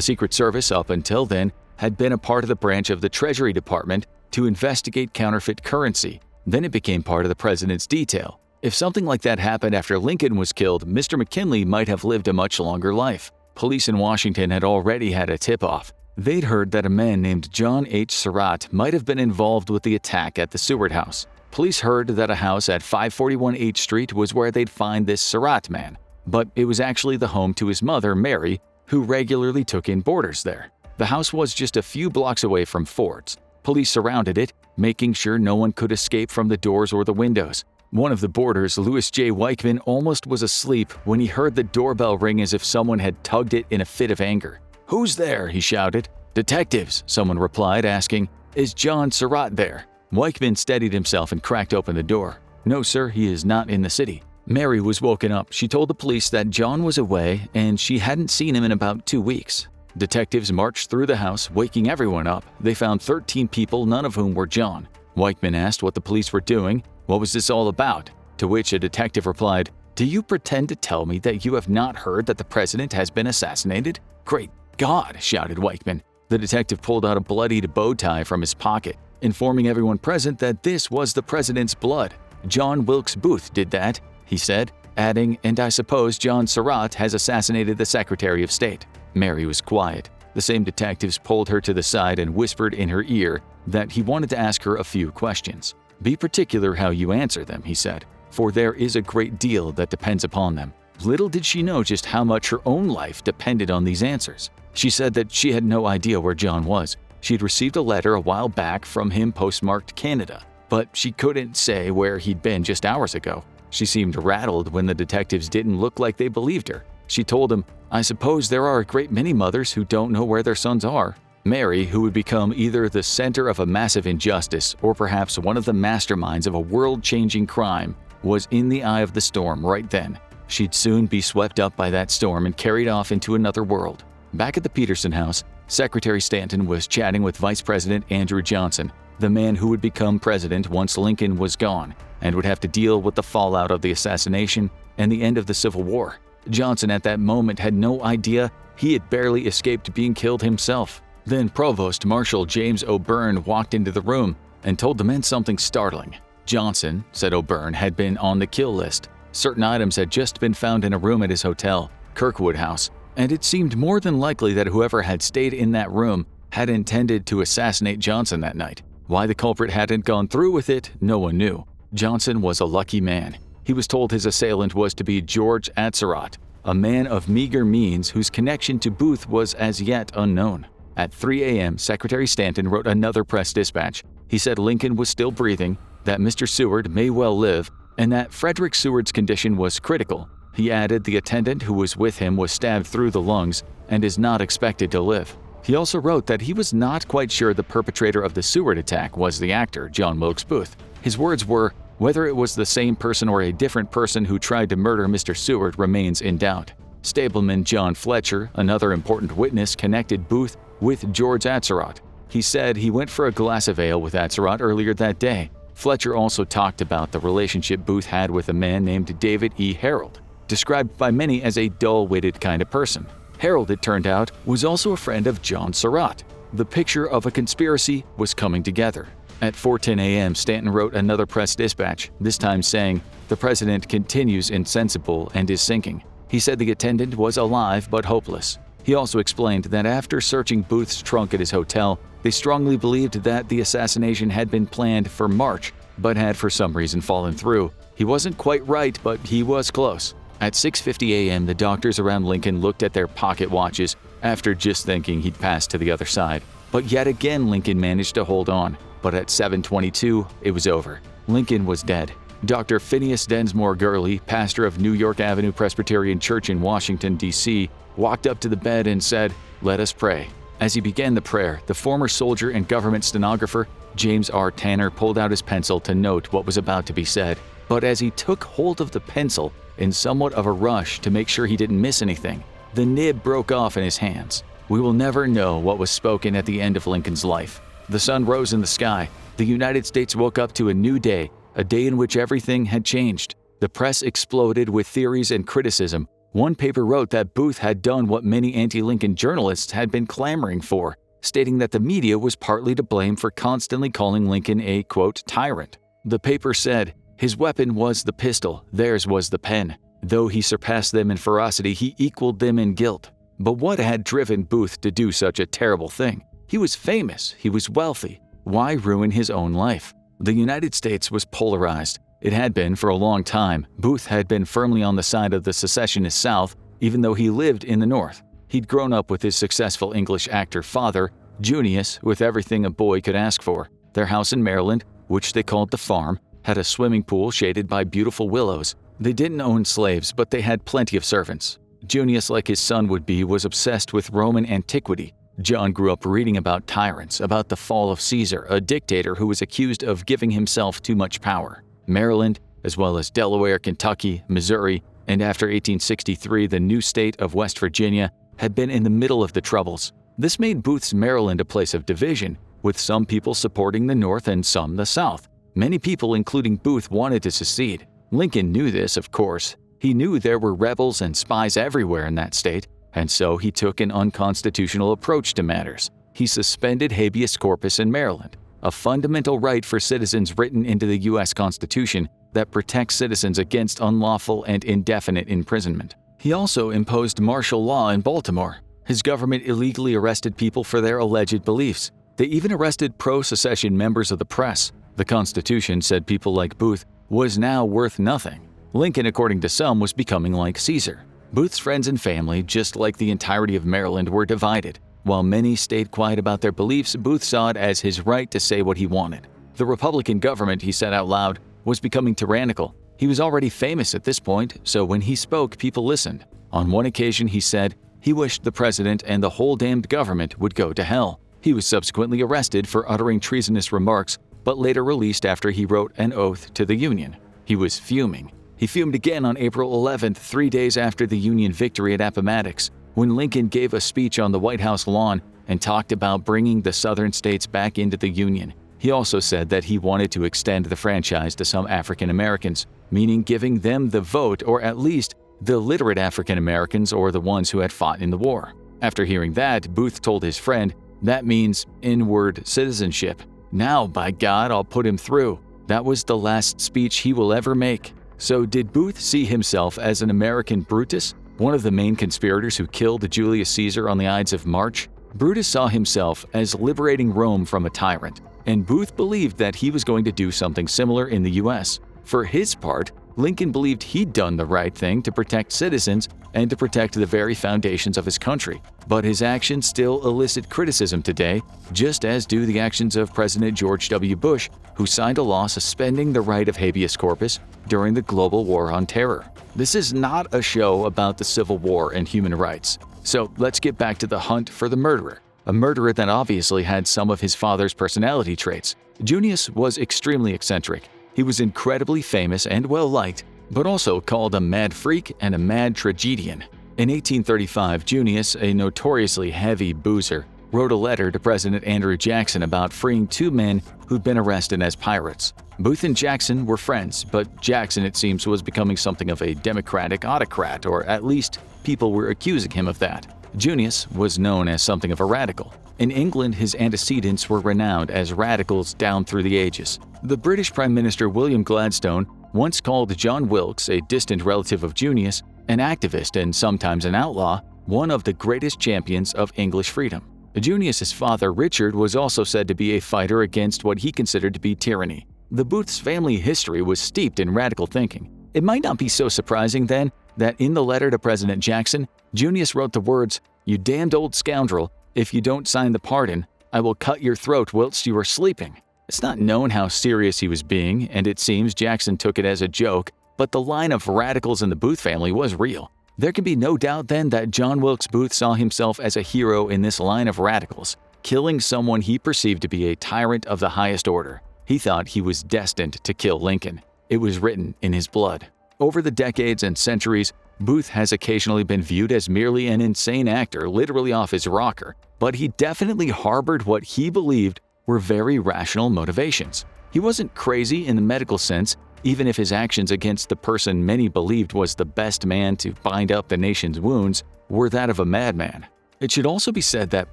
Secret Service, up until then, had been a part of the branch of the Treasury Department to investigate counterfeit currency. Then it became part of the president's detail. If something like that happened after Lincoln was killed, Mr. McKinley might have lived a much longer life. Police in Washington had already had a tip-off. They'd heard that a man named John H. Surratt might have been involved with the attack at the Seward house. Police heard that a house at 541 H Street was where they'd find this Surratt man, but it was actually the home to his mother, Mary, who regularly took in boarders there. The house was just a few blocks away from Ford's. Police surrounded it, making sure no one could escape from the doors or the windows. One of the boarders, Louis J. Weichman, almost was asleep when he heard the doorbell ring as if someone had tugged it in a fit of anger. "Who's there?" he shouted. "Detectives," someone replied, asking, "Is John Surratt there?" Weichman steadied himself and cracked open the door. "No, sir, he is not in the city." Mary was woken up. She told the police that John was away and she hadn't seen him in about 2 weeks. Detectives marched through the house, waking everyone up. They found 13 people, none of whom were John. Weichman asked what the police were doing. What was this all about? To which a detective replied, "Do you pretend to tell me that you have not heard that the president has been assassinated?" "Great God!" shouted Weichman. The detective pulled out a bloodied bow tie from his pocket, informing everyone present that this was the president's blood. "John Wilkes Booth did that," he said, adding, "And I suppose John Surratt has assassinated the Secretary of State." Mary was quiet. The same detectives pulled her to the side and whispered in her ear that he wanted to ask her a few questions. "Be particular how you answer them," he said, "for there is a great deal that depends upon them." Little did she know just how much her own life depended on these answers. She said that she had no idea where John was. She had received a letter a while back from him postmarked Canada, but she couldn't say where he'd been just hours ago. She seemed rattled when the detectives didn't look like they believed her. She told him, "I suppose there are a great many mothers who don't know where their sons are." Mary, who would become either the center of a massive injustice or perhaps one of the masterminds of a world-changing crime, was in the eye of the storm right then. She'd soon be swept up by that storm and carried off into another world. Back at the Peterson house, Secretary Stanton was chatting with Vice President Andrew Johnson, the man who would become president once Lincoln was gone and would have to deal with the fallout of the assassination and the end of the Civil War. Johnson at that moment had no idea he had barely escaped being killed himself. Then Provost Marshal James O'Byrne walked into the room and told the men something startling. Johnson, said O'Byrne, had been on the kill list. Certain items had just been found in a room at his hotel, Kirkwood House, and it seemed more than likely that whoever had stayed in that room had intended to assassinate Johnson that night. Why the culprit hadn't gone through with it, no one knew. Johnson was a lucky man. He was told his assailant was to be George Atzerodt, a man of meager means whose connection to Booth was as yet unknown. At 3 a.m., Secretary Stanton wrote another press dispatch. He said Lincoln was still breathing, that Mr. Seward may well live, and that Frederick Seward's condition was critical. He added the attendant who was with him was stabbed through the lungs and is not expected to live. He also wrote that he was not quite sure the perpetrator of the Seward attack was the actor, John Wilkes Booth. His words were, "Whether it was the same person or a different person who tried to murder Mr. Seward remains in doubt." Stableman John Fletcher, another important witness, connected Booth with George Atzerodt. He said he went for a glass of ale with Atzerodt earlier that day. Fletcher also talked about the relationship Booth had with a man named David E. Harold, described by many as a dull-witted kind of person. Harold, it turned out, was also a friend of John Surratt. The picture of a conspiracy was coming together. At 4:10 a.m., Stanton wrote another press dispatch, this time saying, "The president continues insensible and is sinking." He said the attendant was alive but hopeless. He also explained that after searching Booth's trunk at his hotel, they strongly believed that the assassination had been planned for March, but had for some reason fallen through. He wasn't quite right, but he was close. At 6:50 a.m., the doctors around Lincoln looked at their pocket watches after just thinking he'd passed to the other side. But yet again, Lincoln managed to hold on. But at 7:22, it was over. Lincoln was dead. Dr. Phineas Densmore Gurley, pastor of New York Avenue Presbyterian Church in Washington, D.C., walked up to the bed and said, "Let us pray." As he began the prayer, the former soldier and government stenographer, James R. Tanner, pulled out his pencil to note what was about to be said. But as he took hold of the pencil, in somewhat of a rush to make sure he didn't miss anything, the nib broke off in his hands. We will never know what was spoken at the end of Lincoln's life. The sun rose in the sky. The United States woke up to a new day, a day in which everything had changed. The press exploded with theories and criticism. One paper wrote that Booth had done what many anti-Lincoln journalists had been clamoring for, stating that the media was partly to blame for constantly calling Lincoln a, quote, tyrant. The paper said, "His weapon was the pistol, theirs was the pen. Though he surpassed them in ferocity, he equaled them in guilt." But what had driven Booth to do such a terrible thing? He was famous, he was wealthy. Why ruin his own life? The United States was polarized. It had been for a long time. Booth had been firmly on the side of the secessionist South, even though he lived in the North. He'd grown up with his successful English actor father, Junius, with everything a boy could ask for. Their house in Maryland, which they called the farm, had a swimming pool shaded by beautiful willows. They didn't own slaves, but they had plenty of servants. Junius, like his son would be, was obsessed with Roman antiquity. John grew up reading about tyrants, about the fall of Caesar, a dictator who was accused of giving himself too much power. Maryland, as well as Delaware, Kentucky, Missouri, and after 1863 the new state of West Virginia, had been in the middle of the Troubles. This made Booth's Maryland a place of division, with some people supporting the North and some the South. Many people, including Booth, wanted to secede. Lincoln knew this, of course. He knew there were rebels and spies everywhere in that state, and so he took an unconstitutional approach to matters. He suspended habeas corpus in Maryland, a fundamental right for citizens written into the U.S. Constitution that protects citizens against unlawful and indefinite imprisonment. He also imposed martial law in Baltimore. His government illegally arrested people for their alleged beliefs. They even arrested pro-secession members of the press. The Constitution, said people like Booth, was now worth nothing. Lincoln, according to some, was becoming like Caesar. Booth's friends and family, just like the entirety of Maryland, were divided. While many stayed quiet about their beliefs, Booth saw it as his right to say what he wanted. The Republican government, he said out loud, was becoming tyrannical. He was already famous at this point, so when he spoke, people listened. On one occasion, he said he wished the president and the whole damned government would go to hell. He was subsequently arrested for uttering treasonous remarks, but later released after he wrote an oath to the Union. He was fuming. He fumed again on April 11th, 3 days after the Union victory at Appomattox, when Lincoln gave a speech on the White House lawn and talked about bringing the southern states back into the Union. He also said that he wanted to extend the franchise to some African Americans, meaning giving them the vote, or at least the literate African Americans or the ones who had fought in the war. After hearing that, Booth told his friend, "That means inward citizenship. Now, by God, I'll put him through." That was the last speech he will ever make. So did Booth see himself as an American Brutus, one of the main conspirators who killed Julius Caesar on the Ides of March? Brutus saw himself as liberating Rome from a tyrant, and Booth believed that he was going to do something similar in the U.S. For his part, Lincoln believed he'd done the right thing to protect citizens and to protect the very foundations of his country. But his actions still elicit criticism today, just as do the actions of President George W. Bush, who signed a law suspending the right of habeas corpus during the global war on terror. This is not a show about the Civil War and human rights. So let's get back to the hunt for the murderer, a murderer that obviously had some of his father's personality traits. Junius was extremely eccentric. He was incredibly famous and well-liked, but also called a mad freak and a mad tragedian. In 1835, Junius, a notoriously heavy boozer, wrote a letter to President Andrew Jackson about freeing two men who'd been arrested as pirates. Booth and Jackson were friends, but Jackson, it seems, was becoming something of a democratic autocrat, or at least people were accusing him of that. Junius was known as something of a radical. In England, his antecedents were renowned as radicals down through the ages. The British Prime Minister William Gladstone once called John Wilkes, a distant relative of Junius, an activist and sometimes an outlaw, one of the greatest champions of English freedom. Junius's father, Richard, was also said to be a fighter against what he considered to be tyranny. The Booth's family history was steeped in radical thinking. It might not be so surprising, then, that in the letter to President Jackson, Junius wrote the words, "You damned old scoundrel, if you don't sign the pardon, I will cut your throat whilst you are sleeping." It's not known how serious he was being, and it seems Jackson took it as a joke, but the line of radicals in the Booth family was real. There can be no doubt then that John Wilkes Booth saw himself as a hero in this line of radicals, killing someone he perceived to be a tyrant of the highest order. He thought he was destined to kill Lincoln. It was written in his blood. Over the decades and centuries, Booth has occasionally been viewed as merely an insane actor, literally off his rocker, but he definitely harbored what he believed were very rational motivations. He wasn't crazy in the medical sense, even if his actions against the person many believed was the best man to bind up the nation's wounds were that of a madman. It should also be said that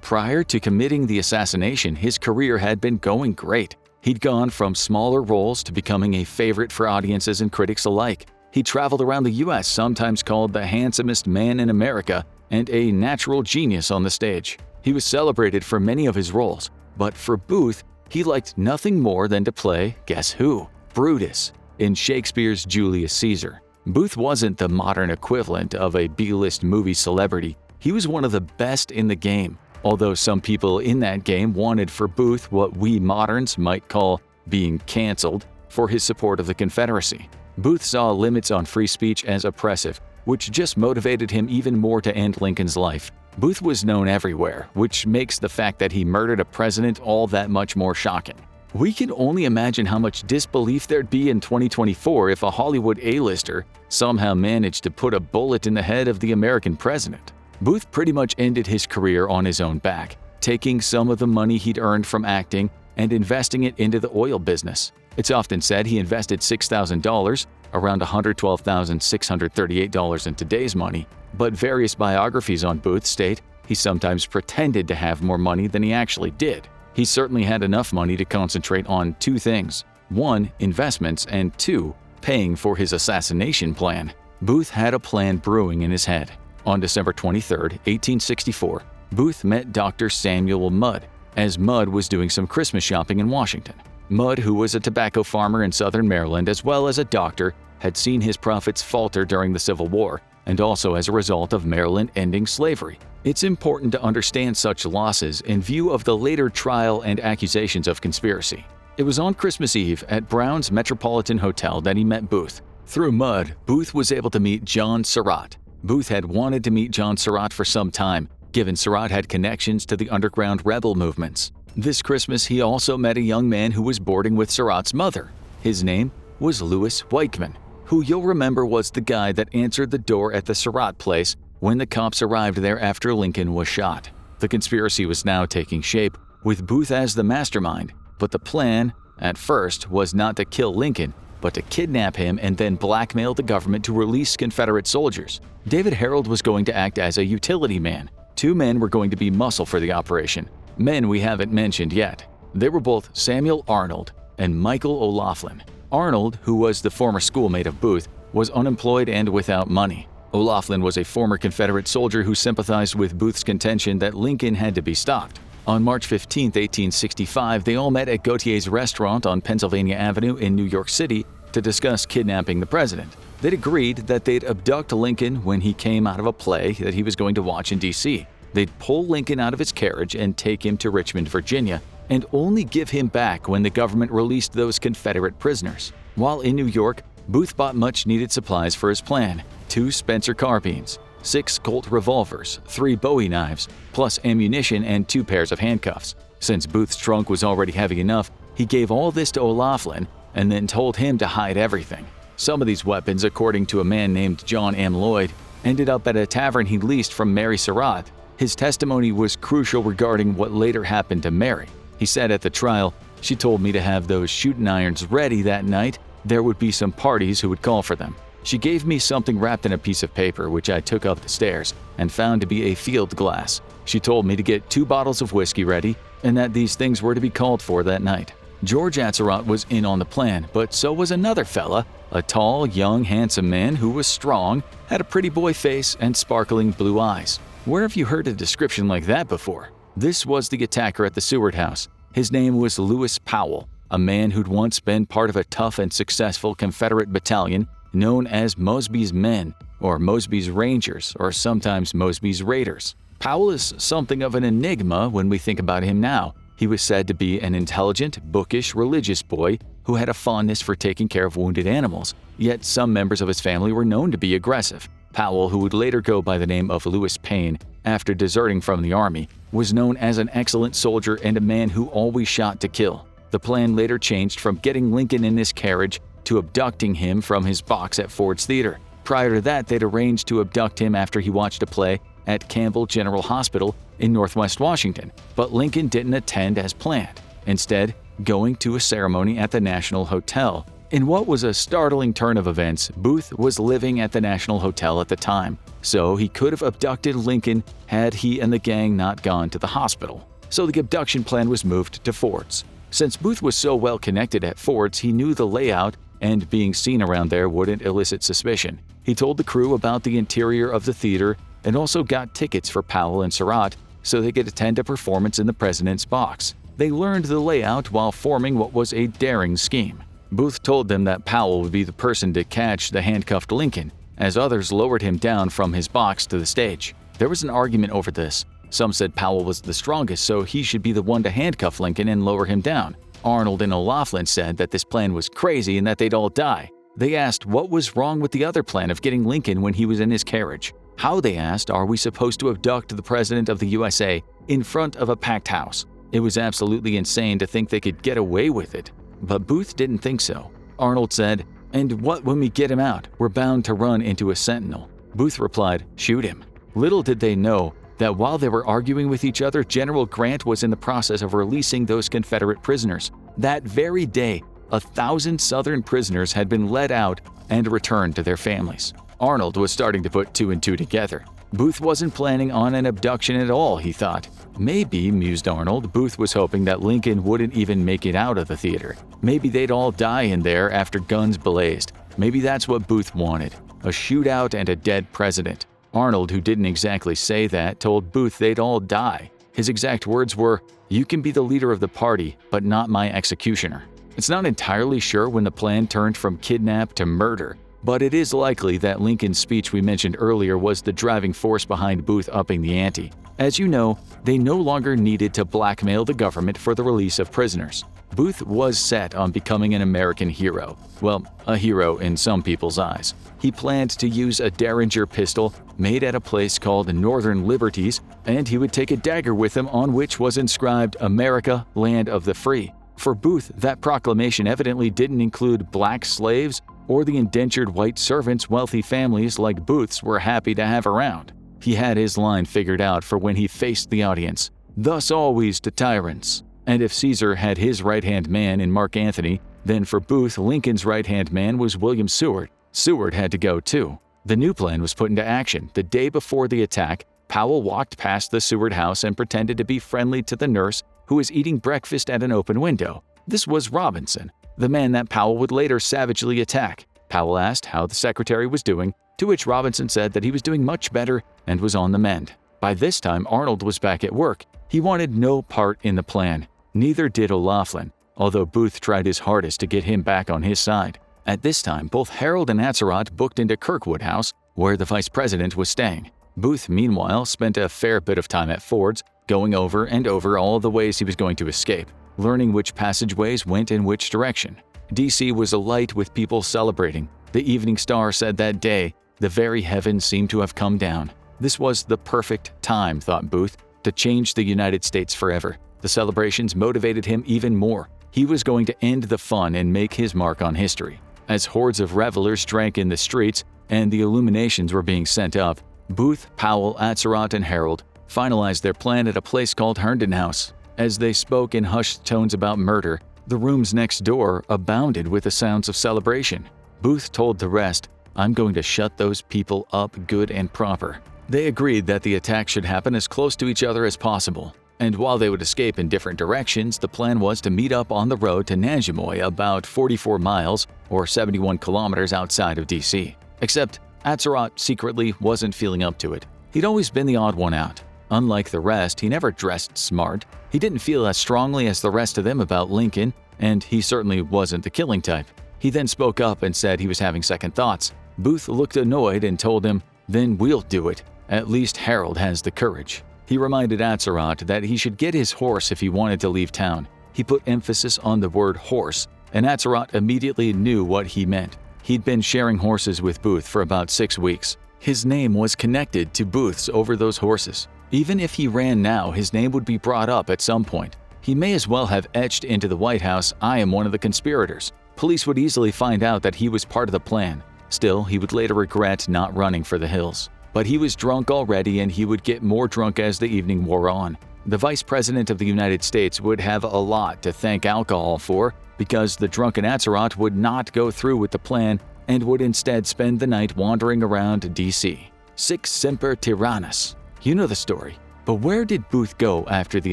prior to committing the assassination, his career had been going great. He'd gone from smaller roles to becoming a favorite for audiences and critics alike. He traveled around the U.S., sometimes called the handsomest man in America and a natural genius on the stage. He was celebrated for many of his roles, but for Booth, he liked nothing more than to play, guess who? Brutus, in Shakespeare's Julius Caesar. Booth wasn't the modern equivalent of a B-list movie celebrity. He was one of the best in the game, although some people in that game wanted for Booth what we moderns might call being canceled. for his support of the Confederacy. Booth saw limits on free speech as oppressive, which just motivated him even more to end Lincoln's life. Booth was known everywhere, which makes the fact that he murdered a president all that much more shocking. We can only imagine how much disbelief there'd be in 2024 if a Hollywood A-lister somehow managed to put a bullet in the head of the American president. Booth pretty much ended his career on his own back, taking some of the money he'd earned from acting and investing it into the oil business. It's often said he invested $6,000, around $112,638 in today's money, but various biographies on Booth state he sometimes pretended to have more money than he actually did. He certainly had enough money to concentrate on two things: one, investments, and two, paying for his assassination plan. Booth had a plan brewing in his head. On December 23, 1864, Booth met Dr. Samuel Mudd, as Mudd was doing some Christmas shopping in Washington. Mudd, who was a tobacco farmer in southern Maryland as well as a doctor, had seen his profits falter during the Civil War and also as a result of Maryland ending slavery. It's important to understand such losses in view of the later trial and accusations of conspiracy. It was on Christmas Eve at Brown's Metropolitan Hotel that he met Booth. Through Mudd, Booth was able to meet John Surratt. Booth had wanted to meet John Surratt for some time, given Surratt had connections to the underground rebel movements. This Christmas, he also met a young man who was boarding with Surratt's mother. His name was Louis Weichman, who you'll remember was the guy that answered the door at the Surratt place when the cops arrived there after Lincoln was shot. The conspiracy was now taking shape, with Booth as the mastermind, but the plan, at first, was not to kill Lincoln, but to kidnap him and then blackmail the government to release Confederate soldiers. David Harold was going to act as a utility man. Two men were going to be muscle for the operation, men we haven't mentioned yet. They were both Samuel Arnold and Michael O'Laughlin. Arnold, who was the former schoolmate of Booth, was unemployed and without money. O'Laughlin was a former Confederate soldier who sympathized with Booth's contention that Lincoln had to be stopped. On March 15, 1865, they all met at Gautier's restaurant on Pennsylvania Avenue in New York City to discuss kidnapping the president. They'd agreed that they'd abduct Lincoln when he came out of a play that he was going to watch in D.C. They'd pull Lincoln out of his carriage and take him to Richmond, Virginia, and only give him back when the government released those Confederate prisoners. While in New York, Booth bought much-needed supplies for his plan: 2 Spencer carbines, 6 Colt revolvers, 3 Bowie knives, plus ammunition and 2 pairs of handcuffs. Since Booth's trunk was already heavy enough, he gave all this to O'Laughlin and then told him to hide everything. Some of these weapons, according to a man named John M. Lloyd, ended up at a tavern he leased from Mary Surratt. His testimony was crucial regarding what later happened to Mary. He said at the trial, "She told me to have those shooting irons ready that night. There would be some parties who would call for them. She gave me something wrapped in a piece of paper, which I took up the stairs and found to be a field glass. She told me to get 2 bottles of whiskey ready and that these things were to be called for that night." George Atzerodt was in on the plan, but so was another fella, a tall, young, handsome man who was strong, had a pretty boy face, and sparkling blue eyes. Where have you heard a description like that before? This was the attacker at the Seward House. His name was Lewis Powell, a man who'd once been part of a tough and successful Confederate battalion known as Mosby's Men, or Mosby's Rangers, or sometimes Mosby's Raiders. Powell is something of an enigma when we think about him now. He was said to be an intelligent, bookish, religious boy who had a fondness for taking care of wounded animals, yet some members of his family were known to be aggressive. Powell, who would later go by the name of Lewis Payne after deserting from the army, was known as an excellent soldier and a man who always shot to kill. The plan later changed from getting Lincoln in his carriage to abducting him from his box at Ford's Theater. Prior to that, they'd arranged to abduct him after he watched a play at Campbell General Hospital in Northwest Washington, but Lincoln didn't attend as planned, instead going to a ceremony at the National Hotel. In what was a startling turn of events, Booth was living at the National Hotel at the time, so he could have abducted Lincoln had he and the gang not gone to the hospital. So the abduction plan was moved to Ford's. Since Booth was so well connected at Ford's, he knew the layout, and being seen around there wouldn't elicit suspicion. He told the crew about the interior of the theater and also got tickets for Powell and Surratt so they could attend a performance in the president's box. They learned the layout while forming what was a daring scheme. Booth told them that Powell would be the person to catch the handcuffed Lincoln, as others lowered him down from his box to the stage. There was an argument over this. Some said Powell was the strongest, so he should be the one to handcuff Lincoln and lower him down. Arnold and O'Laughlin said that this plan was crazy and that they'd all die. They asked what was wrong with the other plan of getting Lincoln when he was in his carriage. How, they asked, are we supposed to abduct the President of the USA in front of a packed house? It was absolutely insane to think they could get away with it. But Booth didn't think so. Arnold said, "And what when we get him out? We're bound to run into a sentinel." Booth replied, "Shoot him." Little did they know that while they were arguing with each other, General Grant was in the process of releasing those Confederate prisoners. That very day, 1,000 Southern prisoners had been let out and returned to their families. Arnold was starting to put two and two together. Booth wasn't planning on an abduction at all, he thought. Maybe, mused Arnold, Booth was hoping that Lincoln wouldn't even make it out of the theater. Maybe they'd all die in there after guns blazed. Maybe that's what Booth wanted, a shootout and a dead president. Arnold, who didn't exactly say that, told Booth they'd all die. His exact words were, "You can be the leader of the party, but not my executioner." It's not entirely sure when the plan turned from kidnap to murder, but it is likely that Lincoln's speech we mentioned earlier was the driving force behind Booth upping the ante. As you know, they no longer needed to blackmail the government for the release of prisoners. Booth was set on becoming an American hero. Well, a hero in some people's eyes. He planned to use a Derringer pistol made at a place called Northern Liberties, and he would take a dagger with him on which was inscribed "America, Land of the Free." For Booth, that proclamation evidently didn't include black slaves or the indentured white servants wealthy families like Booth's were happy to have around. He had his line figured out for when he faced the audience. "Thus always to tyrants." And if Caesar had his right-hand man in Mark Antony, then for Booth, Lincoln's right-hand man was William Seward. Seward had to go too. The new plan was put into action. The day before the attack, Powell walked past the Seward house and pretended to be friendly to the nurse who was eating breakfast at an open window. This was Robinson, the man that Powell would later savagely attack. Powell asked how the secretary was doing, to which Robinson said that he was doing much better and was on the mend. By this time, Arnold was back at work. He wanted no part in the plan. Neither did O'Laughlin, although Booth tried his hardest to get him back on his side. At this time, both Harold and Atzerodt booked into Kirkwood House, where the vice president was staying. Booth, meanwhile, spent a fair bit of time at Ford's, going over and over all the ways he was going to escape, learning which passageways went in which direction. D.C. was alight with people celebrating. The Evening Star said that day, "The very heavens seemed to have come down." This was the perfect time, thought Booth, to change the United States forever. The celebrations motivated him even more. He was going to end the fun and make his mark on history. As hordes of revelers drank in the streets and the illuminations were being sent up, Booth, Powell, Atzerodt, and Harold finalized their plan at a place called Herndon House. As they spoke in hushed tones about murder, the rooms next door abounded with the sounds of celebration. Booth told the rest, "I'm going to shut those people up good and proper." They agreed that the attack should happen as close to each other as possible. And while they would escape in different directions, the plan was to meet up on the road to Nanjemoy, about 44 miles or 71 kilometers outside of D.C. Except Atzerodt secretly wasn't feeling up to it. He'd always been the odd one out. Unlike the rest, he never dressed smart. He didn't feel as strongly as the rest of them about Lincoln, and he certainly wasn't the killing type. He then spoke up and said he was having second thoughts. Booth looked annoyed and told him, "Then we'll do it. At least Harold has the courage." He reminded Atzerodt that he should get his horse if he wanted to leave town. He put emphasis on the word horse, and Atzerodt immediately knew what he meant. He'd been sharing horses with Booth for about 6 weeks. His name was connected to Booth's over those horses. Even if he ran now, his name would be brought up at some point. He may as well have etched into the White House, "I am one of the conspirators." Police would easily find out that he was part of the plan. Still, he would later regret not running for the hills. But he was drunk already, and he would get more drunk as the evening wore on. The Vice President of the United States would have a lot to thank alcohol for, because the drunken Atzerodt would not go through with the plan and would instead spend the night wandering around D.C. Sic semper tyrannis. You know the story. But where did Booth go after the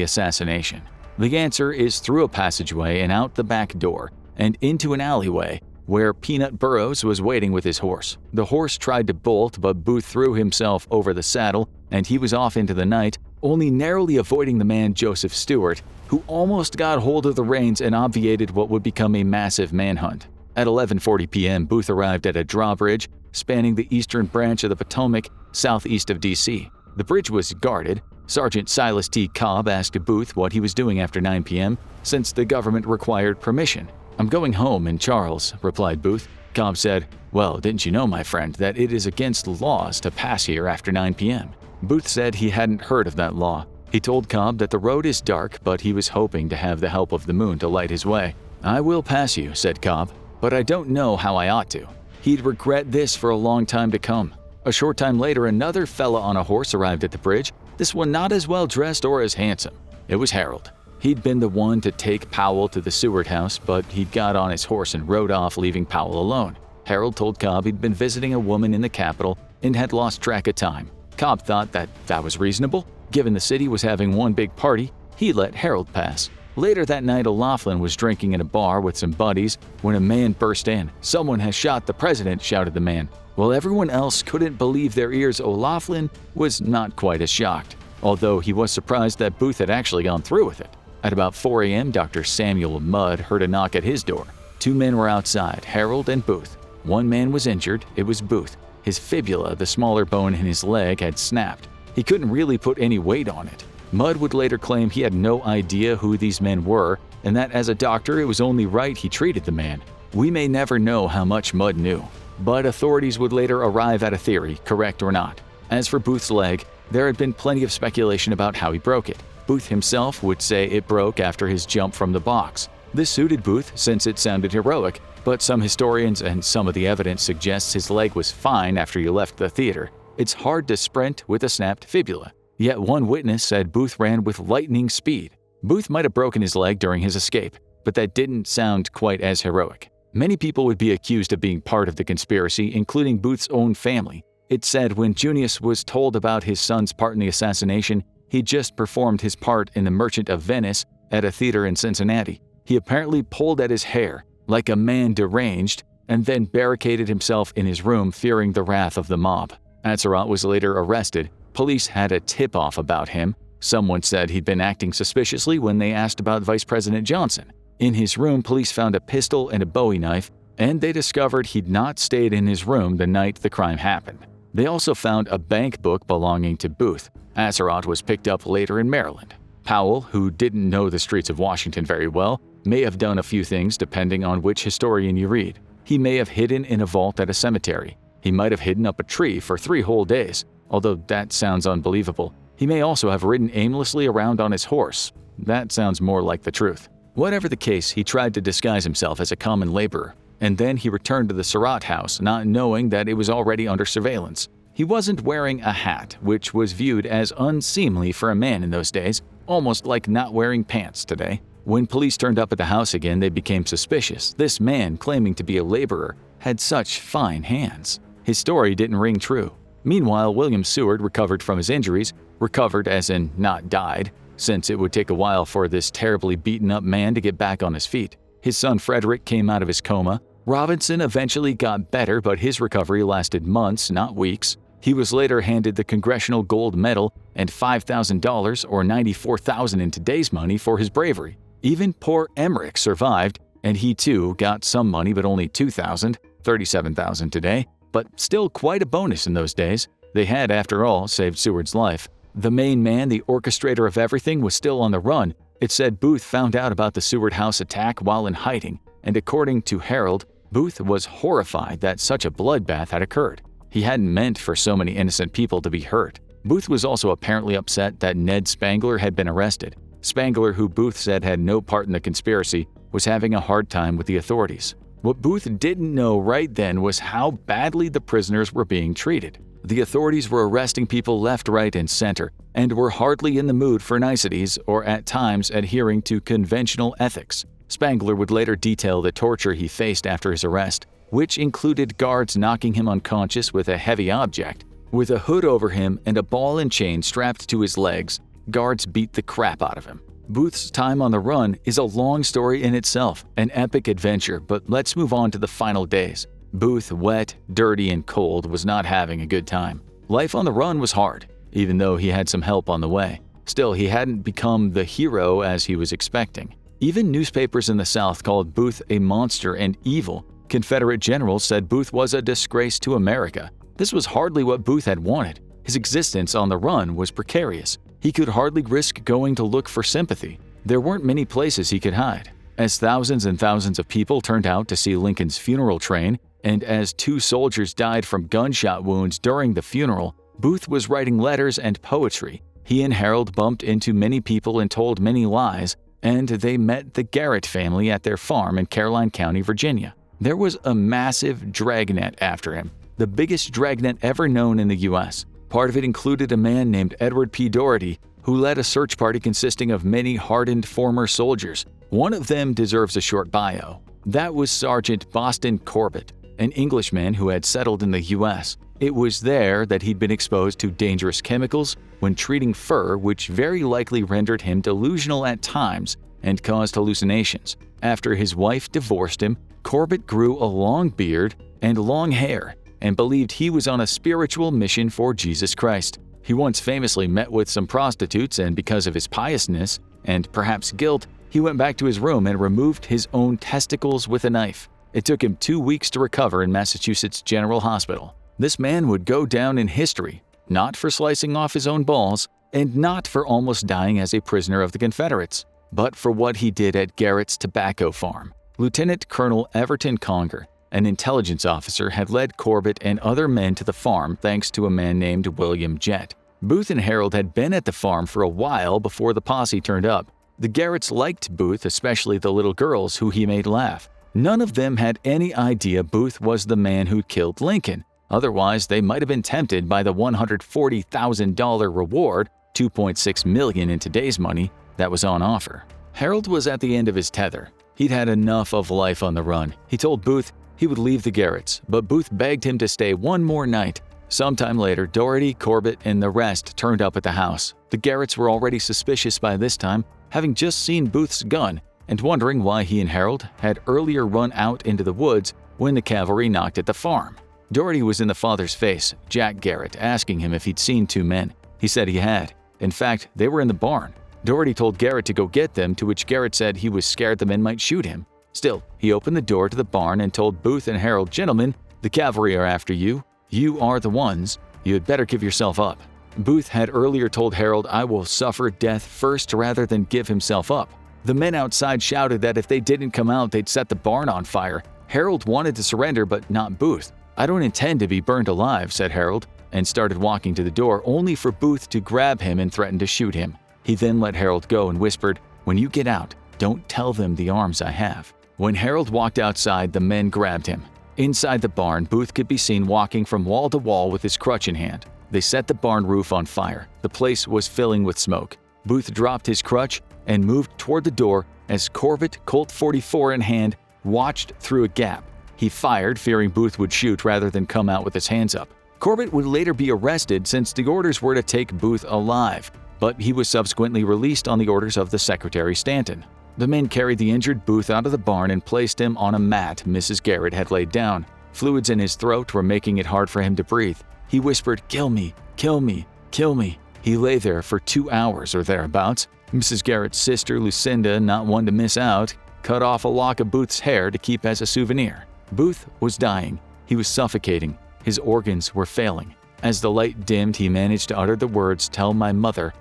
assassination? The answer is through a passageway and out the back door, and into an alleyway where Peanut Burrows was waiting with his horse. The horse tried to bolt, but Booth threw himself over the saddle, and he was off into the night, only narrowly avoiding the man Joseph Stewart, who almost got hold of the reins and obviated what would become a massive manhunt. At 11:40 p.m., Booth arrived at a drawbridge spanning the eastern branch of the Potomac, southeast of D.C. The bridge was guarded, Sergeant Silas T. Cobb asked Booth what he was doing after 9 p.m. since the government required permission. "I'm going home in Charles," replied Booth. Cobb said, "Well, didn't you know, my friend, that it is against laws to pass here after 9 p.m.? Booth said he hadn't heard of that law. He told Cobb that the road is dark, but he was hoping to have the help of the moon to light his way. "I will pass you," said Cobb, "but I don't know how I ought to." He'd regret this for a long time to come. A short time later, another fella on a horse arrived at the bridge, this one not as well dressed or as handsome. It was Harold. He'd been the one to take Powell to the Seward house, but he'd got on his horse and rode off, leaving Powell alone. Harold told Cobb he'd been visiting a woman in the capital and had lost track of time. Cobb thought that was reasonable. Given the city was having one big party, he let Harold pass. Later that night, O'Laughlin was drinking in a bar with some buddies when a man burst in. "Someone has shot the president," shouted the man. While everyone else couldn't believe their ears, O'Laughlin was not quite as shocked, although he was surprised that Booth had actually gone through with it. At about 4 a.m., Dr. Samuel Mudd heard a knock at his door. 2 men were outside, Harold and Booth. One man was injured. It was Booth. His fibula, the smaller bone in his leg, had snapped. He couldn't really put any weight on it. Mudd would later claim he had no idea who these men were, and that as a doctor it was only right he treated the man. We may never know how much Mudd knew, but authorities would later arrive at a theory, correct or not. As for Booth's leg, there had been plenty of speculation about how he broke it. Booth himself would say it broke after his jump from the box. This suited Booth since it sounded heroic, but some historians and some of the evidence suggests his leg was fine after he left the theater. It's hard to sprint with a snapped fibula. Yet one witness said Booth ran with lightning speed. Booth might have broken his leg during his escape, but that didn't sound quite as heroic. Many people would be accused of being part of the conspiracy, including Booth's own family. It said when Junius was told about his son's part in the assassination, he just performed his part in The Merchant of Venice at a theater in Cincinnati. He apparently pulled at his hair, like a man deranged, and then barricaded himself in his room, fearing the wrath of the mob. Atzerodt was later arrested. Police had a tip-off about him. Someone said he'd been acting suspiciously when they asked about Vice President Johnson. In his room, police found a pistol and a Bowie knife, and they discovered he'd not stayed in his room the night the crime happened. They also found a bank book belonging to Booth. Atzerodt was picked up later in Maryland. Powell, who didn't know the streets of Washington very well, may have done a few things depending on which historian you read. He may have hidden in a vault at a cemetery. He might have hidden up a tree for 3 whole days, although that sounds unbelievable. He may also have ridden aimlessly around on his horse. That sounds more like the truth. Whatever the case, he tried to disguise himself as a common laborer, and then he returned to the Surratt house, not knowing that it was already under surveillance. He wasn't wearing a hat, which was viewed as unseemly for a man in those days, almost like not wearing pants today. When police turned up at the house again, they became suspicious. This man, claiming to be a laborer, had such fine hands. His story didn't ring true. Meanwhile, William Seward recovered from his injuries, recovered as in not died, since it would take a while for this terribly beaten-up man to get back on his feet. His son Frederick came out of his coma. Robinson eventually got better, but his recovery lasted months, not weeks. He was later handed the Congressional Gold Medal and $5,000 or $94,000 in today's money for his bravery. Even poor Emmerich survived, and he too got some money, but only $2,000, $37,000 today, but still quite a bonus in those days. They had, after all, saved Seward's life. The main man, the orchestrator of everything, was still on the run. It said Booth found out about the Seward house attack while in hiding, and according to Harold, Booth was horrified that such a bloodbath had occurred. He hadn't meant for so many innocent people to be hurt. Booth was also apparently upset that Ned Spangler had been arrested. Spangler, who Booth said had no part in the conspiracy, was having a hard time with the authorities. What Booth didn't know right then was how badly the prisoners were being treated. The authorities were arresting people left, right, and center, and were hardly in the mood for niceties or at times adhering to conventional ethics. Spangler would later detail the torture he faced after his arrest, which included guards knocking him unconscious with a heavy object. With a hood over him and a ball and chain strapped to his legs, guards beat the crap out of him. Booth's time on the run is a long story in itself, an epic adventure, but let's move on to the final days. Booth, wet, dirty, and cold, was not having a good time. Life on the run was hard, even though he had some help on the way. Still, he hadn't become the hero as he was expecting. Even newspapers in the South called Booth a monster and evil. Confederate generals said Booth was a disgrace to America. This was hardly what Booth had wanted. His existence on the run was precarious. He could hardly risk going to look for sympathy. There weren't many places he could hide. As thousands and thousands of people turned out to see Lincoln's funeral train, and as 2 soldiers died from gunshot wounds during the funeral, Booth was writing letters and poetry. He and Harold bumped into many people and told many lies, and they met the Garrett family at their farm in Caroline County, Virginia. There was a massive dragnet after him, the biggest dragnet ever known in the U.S. Part of it included a man named Edward P. Doherty, who led a search party consisting of many hardened former soldiers. One of them deserves a short bio. That was Sergeant Boston Corbett, an Englishman who had settled in the U.S. It was there that he'd been exposed to dangerous chemicals when treating fur, which very likely rendered him delusional at times and caused hallucinations. After his wife divorced him, Corbett grew a long beard and long hair and believed he was on a spiritual mission for Jesus Christ. He once famously met with some prostitutes, and because of his piousness and perhaps guilt, he went back to his room and removed his own testicles with a knife. It took him 2 weeks to recover in Massachusetts General Hospital. This man would go down in history, not for slicing off his own balls, and not for almost dying as a prisoner of the Confederates, but for what he did at Garrett's tobacco farm. Lieutenant Colonel Everton Conger, an intelligence officer, had led Corbett and other men to the farm thanks to a man named William Jett. Booth and Harold had been at the farm for a while before the posse turned up. The Garretts liked Booth, especially the little girls who he made laugh. None of them had any idea Booth was the man who'd killed Lincoln. Otherwise, they might have been tempted by the $140,000 reward, $2.6 million in today's money, that was on offer. Harold was at the end of his tether. He'd had enough of life on the run. He told Booth he would leave the Garretts, but Booth begged him to stay one more night. Sometime later, Doherty, Corbett, and the rest turned up at the house. The Garretts were already suspicious by this time, having just seen Booth's gun and wondering why he and Harold had earlier run out into the woods when the cavalry knocked at the farm. Doherty was in the father's face, Jack Garrett, asking him if he'd seen 2 men. He said he had. In fact, they were in the barn. Doherty told Garrett to go get them, to which Garrett said he was scared the men might shoot him. Still, he opened the door to the barn and told Booth and Harold, "Gentlemen, the cavalry are after you. You are the ones. You had better give yourself up." Booth had earlier told Harold, "I will suffer death first rather than give himself up." The men outside shouted that if they didn't come out, they'd set the barn on fire. Harold wanted to surrender, but not Booth. "I don't intend to be burned alive," said Harold, and started walking to the door, only for Booth to grab him and threaten to shoot him. He then let Harold go and whispered, "When you get out, don't tell them the arms I have." When Harold walked outside, the men grabbed him. Inside the barn, Booth could be seen walking from wall to wall with his crutch in hand. They set the barn roof on fire. The place was filling with smoke. Booth dropped his crutch and moved toward the door as Corbett, Colt 44 in hand, watched through a gap. He fired, fearing Booth would shoot rather than come out with his hands up. Corbett would later be arrested since the orders were to take Booth alive, but he was subsequently released on the orders of the Secretary Stanton. The men carried the injured Booth out of the barn and placed him on a mat Mrs. Garrett had laid down. Fluids in his throat were making it hard for him to breathe. He whispered, "Kill me, kill me, kill me." He lay there for 2 hours or thereabouts. Mrs. Garrett's sister, Lucinda, not one to miss out, cut off a lock of Booth's hair to keep as a souvenir. Booth was dying. He was suffocating. His organs were failing. As the light dimmed, he managed to utter the words, tell my mother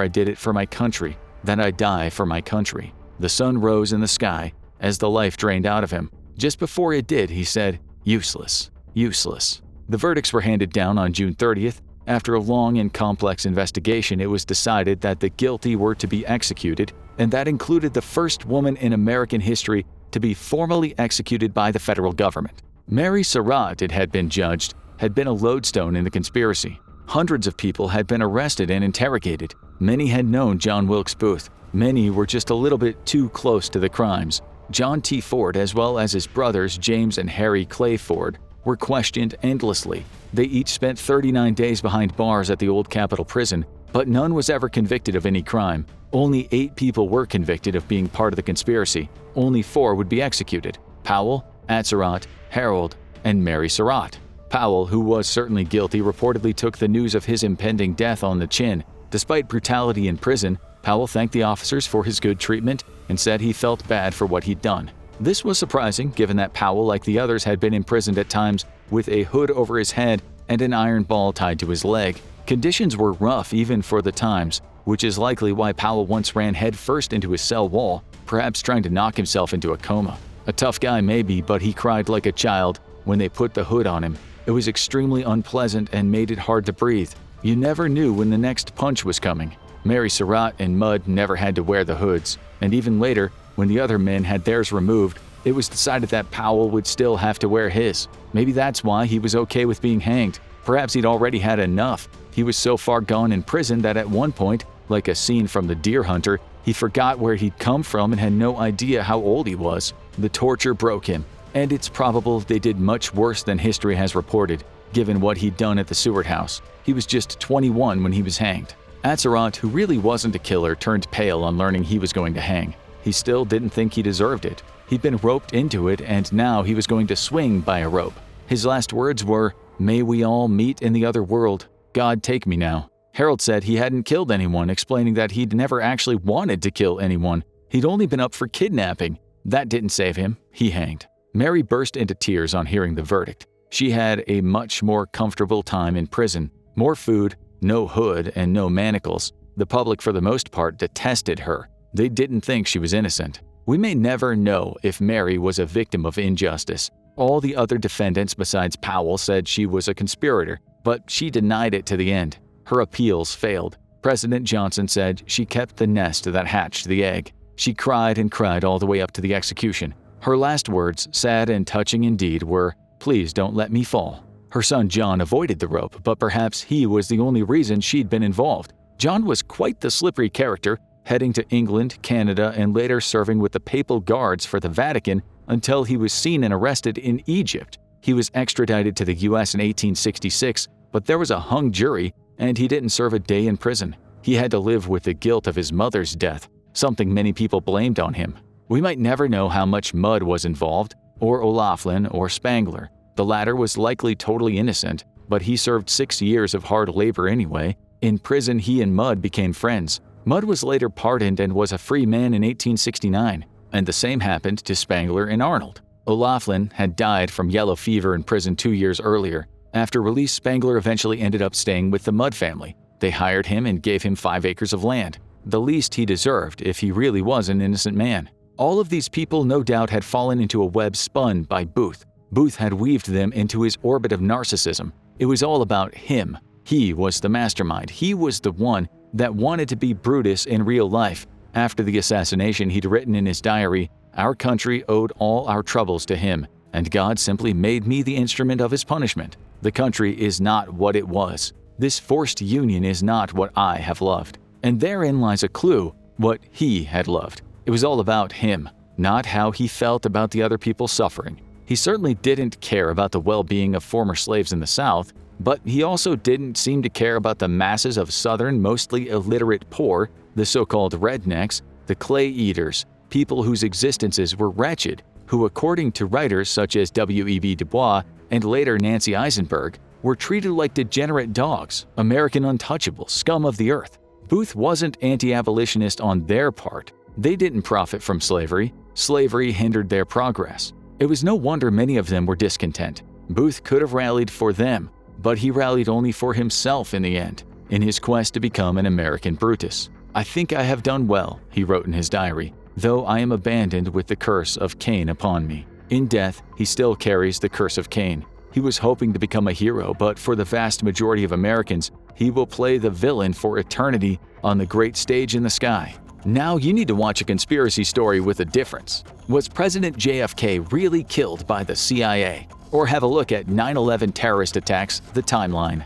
I did it for my country, that I die for my country." The sun rose in the sky as the life drained out of him. Just before it did, he said, "Useless, useless." The verdicts were handed down on June 30th. After a long and complex investigation, it was decided that the guilty were to be executed, and that included the first woman in American history to be formally executed by the federal government. Mary Surratt, it had been judged, had been a lodestone in the conspiracy. Hundreds of people had been arrested and interrogated. Many had known John Wilkes Booth. Many were just a little bit too close to the crimes. John T. Ford, as well as his brothers James and Harry Clay Ford, were questioned endlessly. They each spent 39 days behind bars at the old Capitol Prison, but none was ever convicted of any crime. Only 8 people were convicted of being part of the conspiracy. Only 4 would be executed: Powell, Atzerodt, Harold, and Mary Surratt. Powell, who was certainly guilty, reportedly took the news of his impending death on the chin. Despite brutality in prison, Powell thanked the officers for his good treatment and said he felt bad for what he'd done. This was surprising, given that Powell, like the others, had been imprisoned at times with a hood over his head and an iron ball tied to his leg. Conditions were rough even for the times, which is likely why Powell once ran headfirst into his cell wall, perhaps trying to knock himself into a coma. A tough guy maybe, but he cried like a child when they put the hood on him. It was extremely unpleasant and made it hard to breathe. You never knew when the next punch was coming. Mary Surratt and Mudd never had to wear the hoods, and even later, when the other men had theirs removed, it was decided that Powell would still have to wear his. Maybe that's why he was okay with being hanged. Perhaps he'd already had enough. He was so far gone in prison that at one point, like a scene from The Deer Hunter, he forgot where he'd come from and had no idea how old he was. The torture broke him, and it's probable they did much worse than history has reported, given what he'd done at the Seward House. He was just 21 when he was hanged. Atzerodt, who really wasn't a killer, turned pale on learning he was going to hang. He still didn't think he deserved it. He'd been roped into it, and now he was going to swing by a rope. His last words were, "May we all meet in the other world. God take me now." Harold said he hadn't killed anyone, explaining that he'd never actually wanted to kill anyone. He'd only been up for kidnapping. That didn't save him. He hanged. Mary burst into tears on hearing the verdict. She had a much more comfortable time in prison. More food, no hood, and no manacles. The public, for the most part, detested her. They didn't think she was innocent. We may never know if Mary was a victim of injustice. All the other defendants besides Powell said she was a conspirator, but she denied it to the end. Her appeals failed. President Johnson said she kept the nest that hatched the egg. She cried and cried all the way up to the execution. Her last words, sad and touching indeed, were, "Please don't let me fall." Her son John avoided the rope, but perhaps he was the only reason she'd been involved. John was quite the slippery character, heading to England, Canada, and later serving with the Papal Guards for the Vatican until he was seen and arrested in Egypt. He was extradited to the US in 1866, but there was a hung jury, and he didn't serve a day in prison. He had to live with the guilt of his mother's death, something many people blamed on him. We might never know how much Mudd was involved, or O'Laughlin, or Spangler. The latter was likely totally innocent, but he served 6 years of hard labor anyway. In prison, he and Mudd became friends. Mudd was later pardoned and was a free man in 1869, and the same happened to Spangler and Arnold. O'Laughlin had died from yellow fever in prison 2 years earlier. After release, Spangler eventually ended up staying with the Mudd family. They hired him and gave him 5 acres of land, the least he deserved if he really was an innocent man. All of these people no doubt had fallen into a web spun by Booth. Booth had weaved them into his orbit of narcissism. It was all about him. He was the mastermind. He was the one that wanted to be Brutus in real life. After the assassination, he'd written in his diary, "Our country owed all our troubles to him, and God simply made me the instrument of his punishment. The country is not what it was. This forced union is not what I have loved." And therein lies a clue, what he had loved. It was all about him, not how he felt about the other people suffering. He certainly didn't care about the well-being of former slaves in the South, but he also didn't seem to care about the masses of Southern, mostly illiterate poor, the so-called rednecks, the clay eaters, people whose existences were wretched, who, according to writers such as W.E.B. Du Bois and later Nancy Eisenberg, were treated like degenerate dogs, American untouchables, scum of the earth. Booth wasn't anti-abolitionist on their part. They didn't profit from slavery. Slavery hindered their progress. It was no wonder many of them were discontent. Booth could have rallied for them, but he rallied only for himself in the end, in his quest to become an American Brutus. "I think I have done well," he wrote in his diary, "though I am abandoned with the curse of Cain upon me." In death, he still carries the curse of Cain. He was hoping to become a hero, but for the vast majority of Americans, he will play the villain for eternity on the great stage in the sky. Now you need to watch a conspiracy story with a difference. Was President JFK really killed by the CIA? Or have a look at 9/11 terrorist attacks, the timeline.